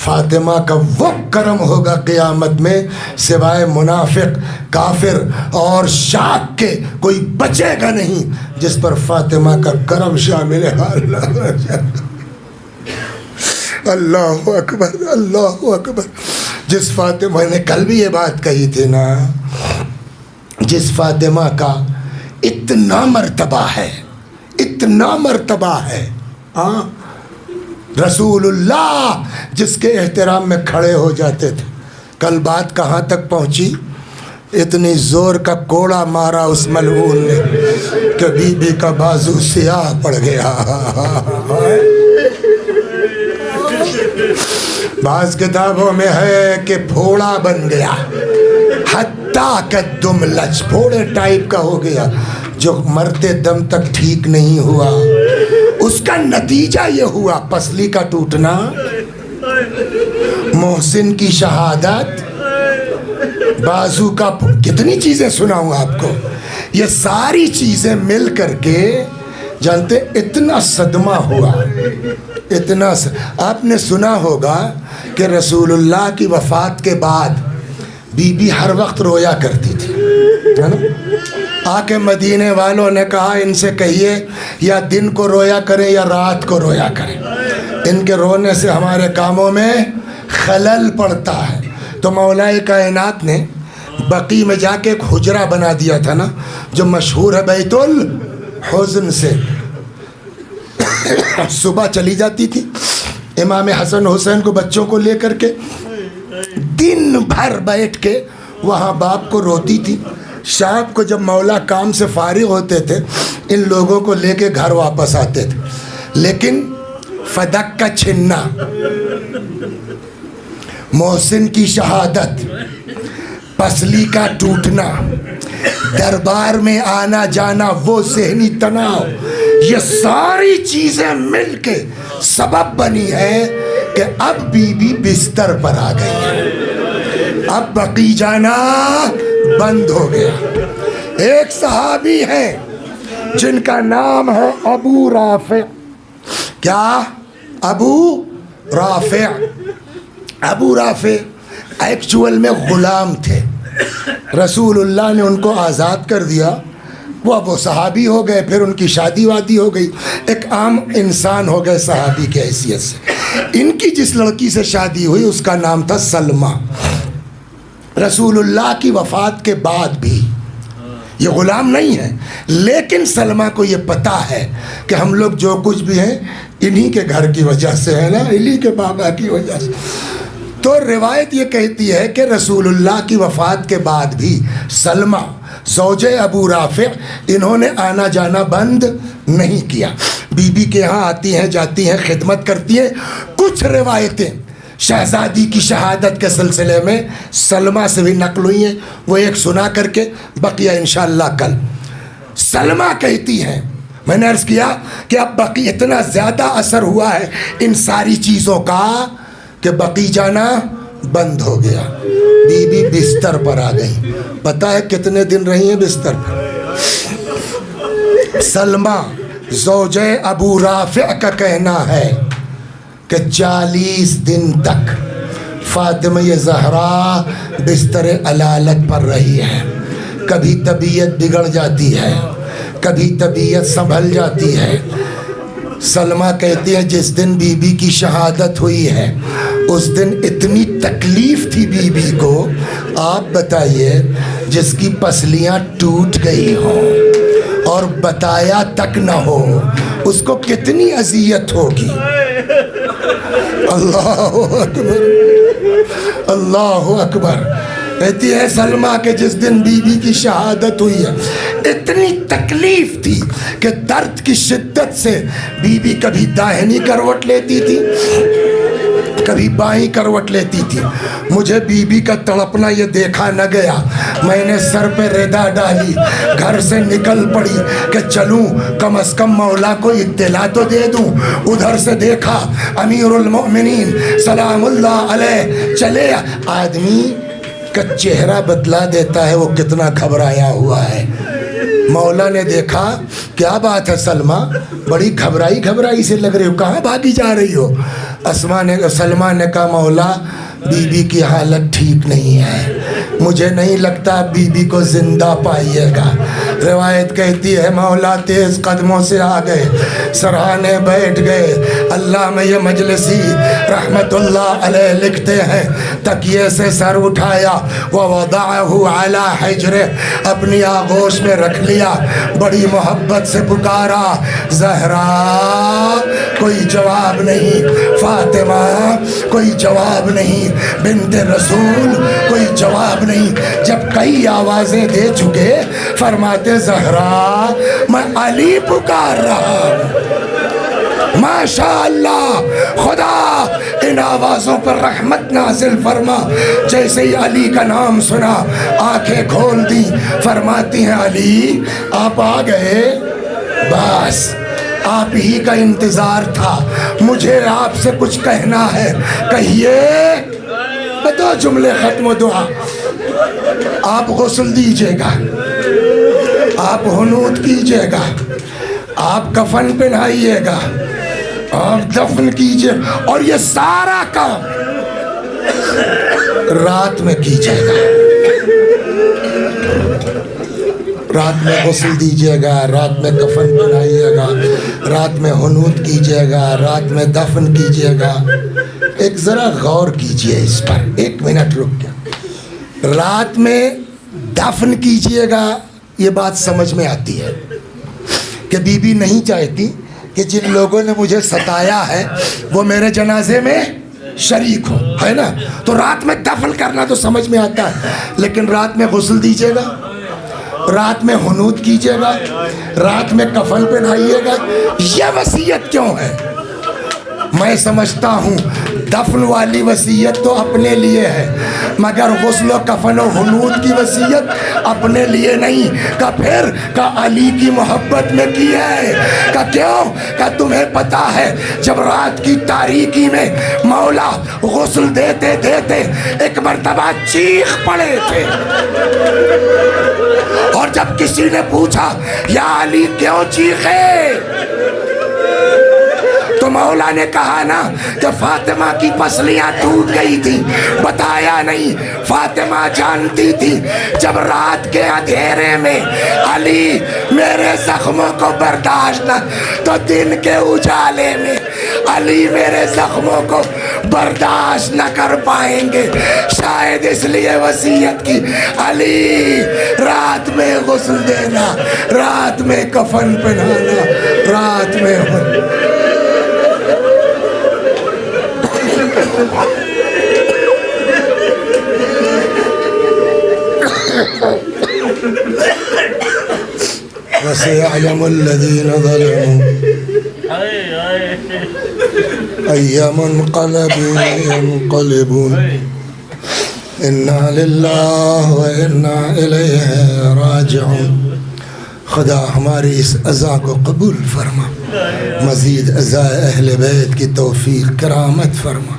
فاطمہ کا وہ کرم ہوگا قیامت میں سوائے منافق، کافر اور شاک کے کوئی بچے گا نہیں جس پر فاطمہ کا کرم شامل ہے۔ اللہ اکبر، اللہ اکبر۔ جس فاطمہ نے کل بھی یہ بات کہی تھی نا، جس فاطمہ کا اتنا مرتبہ ہے، اتنا مرتبہ ہے، ہاں، رسول اللہ جس کے احترام میں کھڑے ہو جاتے تھے۔ کل بات کہاں تک پہنچی؟ اتنی زور کا کوڑا مارا اس ملعون نے کہ بی بی کا بازو سیاہ پڑ گیا۔ بعض کتابوں میں ہے کہ پھوڑا بن گیا، حتیٰ کہ دم لچ، پھوڑے ٹائپ کا ہو گیا جو مرتے دم تک ٹھیک نہیں ہوا۔ اس کا نتیجہ یہ ہوا پسلی کا ٹوٹنا، محسن کی شہادت، بازو کا، کتنی چیزیں سناؤں آپ کو۔ یہ ساری چیزیں مل کر کے جانتے اتنا صدمہ ہوا، اتنا آپ نے سنا ہوگا کہ رسول اللہ کی وفات کے بعد بی بی ہر وقت رویا کرتی تھی، ہے نا؟ آ کے مدینے والوں نے کہا ان سے کہیے یا دن کو رویا کریں یا رات کو رویا کریں، ان کے رونے سے ہمارے کاموں میں خلل پڑتا ہے۔ تو مولا کائنات نے بقی میں جا کے ایک حجرہ بنا دیا تھا نا، جو مشہور ہے بیت الحزن سے۔ صبح چلی جاتی تھی امام حسن حسین کو بچوں کو لے کر کے، دن بھر بیٹھ کے وہاں باپ کو روتی تھی۔ شام کو جب مولا کام سے فارغ ہوتے تھے ان لوگوں کو لے کے گھر واپس آتے تھے، لیکن فدق کا چھننا، محسن کی شہادت، پسلی کا ٹوٹنا، دربار میں آنا جانا، وہ ذہنی تناؤ، یہ ساری چیزیں مل کے سبب بنی ہے کہ اب بی بی بستر پر آ گئی ہے، اب بقی جانا بند ہو گیا۔ ایک صحابی ہیں جن کا نام ہے ابو رافع۔ کیا؟ ابو رافع۔ ابو رافع ایکچول میں غلام تھے، رسول اللہ نے ان کو آزاد کر دیا، وہ صحابی ہو گئے، پھر ان کی شادی وادی ہو گئی، ایک عام انسان ہو گئے صحابی کی حیثیت سے۔ ان کی جس لڑکی سے شادی ہوئی اس کا نام تھا سلمہ۔ رسول اللہ کی وفات کے بعد بھی یہ غلام نہیں ہے، لیکن سلمہ کو یہ پتہ ہے کہ ہم لوگ جو کچھ بھی ہیں انہی کے گھر کی وجہ سے ہے نا، انہی کے بابا کی وجہ سے۔ تو روایت یہ کہتی ہے کہ رسول اللہ کی وفات کے بعد بھی سلمہ زوجہ ابو رافع انہوں نے آنا جانا بند نہیں کیا، بی بی کے ہاں آتی ہیں جاتی ہیں، خدمت کرتی ہیں۔ کچھ روایتیں شہزادی کی شہادت کے سلسلے میں سلمہ سے بھی نقل ہوئی ہیں، وہ ایک سنا کر کے بقیہ انشاءاللہ کل۔ سلمہ کہتی ہیں، میں نے عرض کیا کہ اب بقی اتنا زیادہ اثر ہوا ہے ان ساری چیزوں کا کہ بقی جانا بند ہو گیا، بی بی بستر پر آ گئی۔ پتہ ہے کتنے دن رہی ہیں بستر پر؟ سلمہ زوجہ ابو رافع کا کہنا ہے کہ 40 دن تک فاطمہ زہرا بستر علالت پر رہی ہے۔ کبھی طبیعت بگڑ جاتی ہے، کبھی طبیعت سنبھل جاتی ہے۔ سلمہ کہتی ہیں جس دن بی بی کی شہادت ہوئی ہے اس دن اتنی تکلیف تھی بی بی کو، آپ بتائیے جس کی پسلیاں ٹوٹ گئی ہوں اور بتایا تک نہ ہو اس کو کتنی اذیت ہوگی۔ اللہ اکبر، اللہ اکبر۔ کہتی ہے سلمہ کہ جس دن بی بی کی شہادت ہوئی ہے اتنی تکلیف تھی کہ درد کی شدت سے بی بی کبھی داہنی کروٹ لیتی تھی، کبھی بائیں کروٹ لیتی تھی. مجھے بی بی کا تڑپنا یہ دیکھا نہ گیا. میں نے سر پہ ردا ڈالی, گھر سے نکل پڑی کہ چلوں, کم از کم مولا کو اطلاع تو دے دوں. ادھر سے دیکھا امیر المؤمنین سلام اللہ علیہ چلے. آدمی کا چہرہ بدلا دیتا ہے وہ کتنا گھبرایا ہوا ہے. مولا نے دیکھا, کیا بات ہے سلمہ, بڑی گھبرائی سے لگ رہی ہو, کہاں بھاگی جا رہی ہو؟ سلمہ نے کہا مولا بی بی کی حالت ٹھیک نہیں ہے, مجھے نہیں لگتا بی بی کو زندہ پائیے گا. روایت کہتی ہے مولا تیز قدموں سے آ گئے, سرہانے بیٹھ گئے. علامہ مجلسی رحمت اللہ علیہ لکھتے ہیں تکیے سے سر اٹھایا, ووضعہ علی حجرہ, اپنی آغوش میں رکھ لیا, بڑی محبت سے پکارا زہرا, کوئی جواب نہیں. فاطمہ, کوئی جواب نہیں. بنت رسول, کوئی جواب نہیں. جب کئی آوازیں دے چکے فرماتے زہرا میں علی پکار رہا ہوں. ماشاء اللہ, خدا ان آوازوں پر رحمت نازل فرما. جیسے ہی علی کا نام سنا آنکھیں کھول دی. فرماتی ہیں علی آپ آ گئے, بس آپ ہی کا انتظار تھا. مجھے آپ سے کچھ کہنا ہے, کہیے. دو جملے ختم و دعا. آپ غسل دیجئے گا, آپ حنوط کیجئے گا, آپ کفن پہنائیے گا, آپ دفن کیجئے, اور یہ سارا کام رات میں کیجئے گا. رات میں غسل دیجئے گا, رات میں کفن پہنائیے گا, رات میں حنوط کیجئے گا, رات میں دفن کیجئے گا. ایک ذرا غور کیجئے اس پر, 1 منٹ رک کے. رات میں دفن کیجئے گا, یہ بات سمجھ میں آتی ہے کہ بی بی نہیں چاہتی کہ جن لوگوں نے مجھے ستایا ہے وہ میرے جنازے میں شریک ہو, ہے نا. تو رات میں دفن کرنا تو سمجھ میں آتا ہے, لیکن رات میں غسل دیجئے گا, رات میں حنوط کیجئے گا, رات میں کفن پہنائیے گا, یہ وصیت کیوں ہے؟ میں سمجھتا ہوں دفن والی وصیت تو اپنے لیے ہے, مگر غسل و کفن و حنوط کی وصیت اپنے لیے نہیں. کہ پھر کہ علی کی محبت میں کی ہے. کہ کیوں؟ کہ تمہیں پتا ہے جب رات کی تاریکی میں مولا غسل دیتے دیتے ایک مرتبہ چیخ پڑے تھے, اور جب کسی نے پوچھا یا علی کیوں چیخے, تو مولا نے کہا نا کہ فاطمہ کی پسلیاں ٹوٹ گئی تھی, بتایا نہیں. فاطمہ جانتی تھی جب رات کے اندھیرے میں علی میرے زخموں کو برداشت نہ, تو دن کے اجالے میں علی میرے زخموں کو برداشت نہ کر پائیں گے. شاید اس لیے وصیت کی, علی رات میں غسل دینا, رات میں کفن پہنانا, رات میں وَسَيَعْلَمُ الَّذِينَ ظَلَمُوا أَيَّ مُنْقَلَبٍ يَنْقَلِبُونَ إِنَّا لِلَّهِ وَإِنَّا إِلَيْهِ رَاجِعُونَ. خدا ہماری اس عزا کو قبول فرما, مزید عزا اہل بیت کی توفیق کرامت فرما.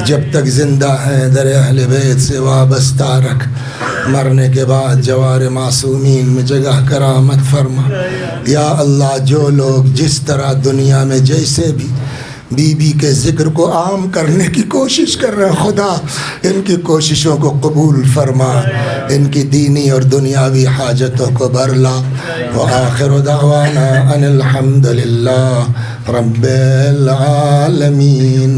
جب تک زندہ ہیں در اہل بیت سے وابستہ رکھ, مرنے کے بعد جوار معصومین میں جگہ کرامت فرما. یا اللہ جو لوگ جس طرح دنیا میں جیسے بھی بی بی کے ذکر کو عام کرنے کی کوشش کر رہے ہیں, خدا ان کی کوششوں کو قبول فرما, ان کی دینی اور دنیاوی حاجتوں کو بھرلا. وآخر دعوانا ان الحمد للہ رب العالمین.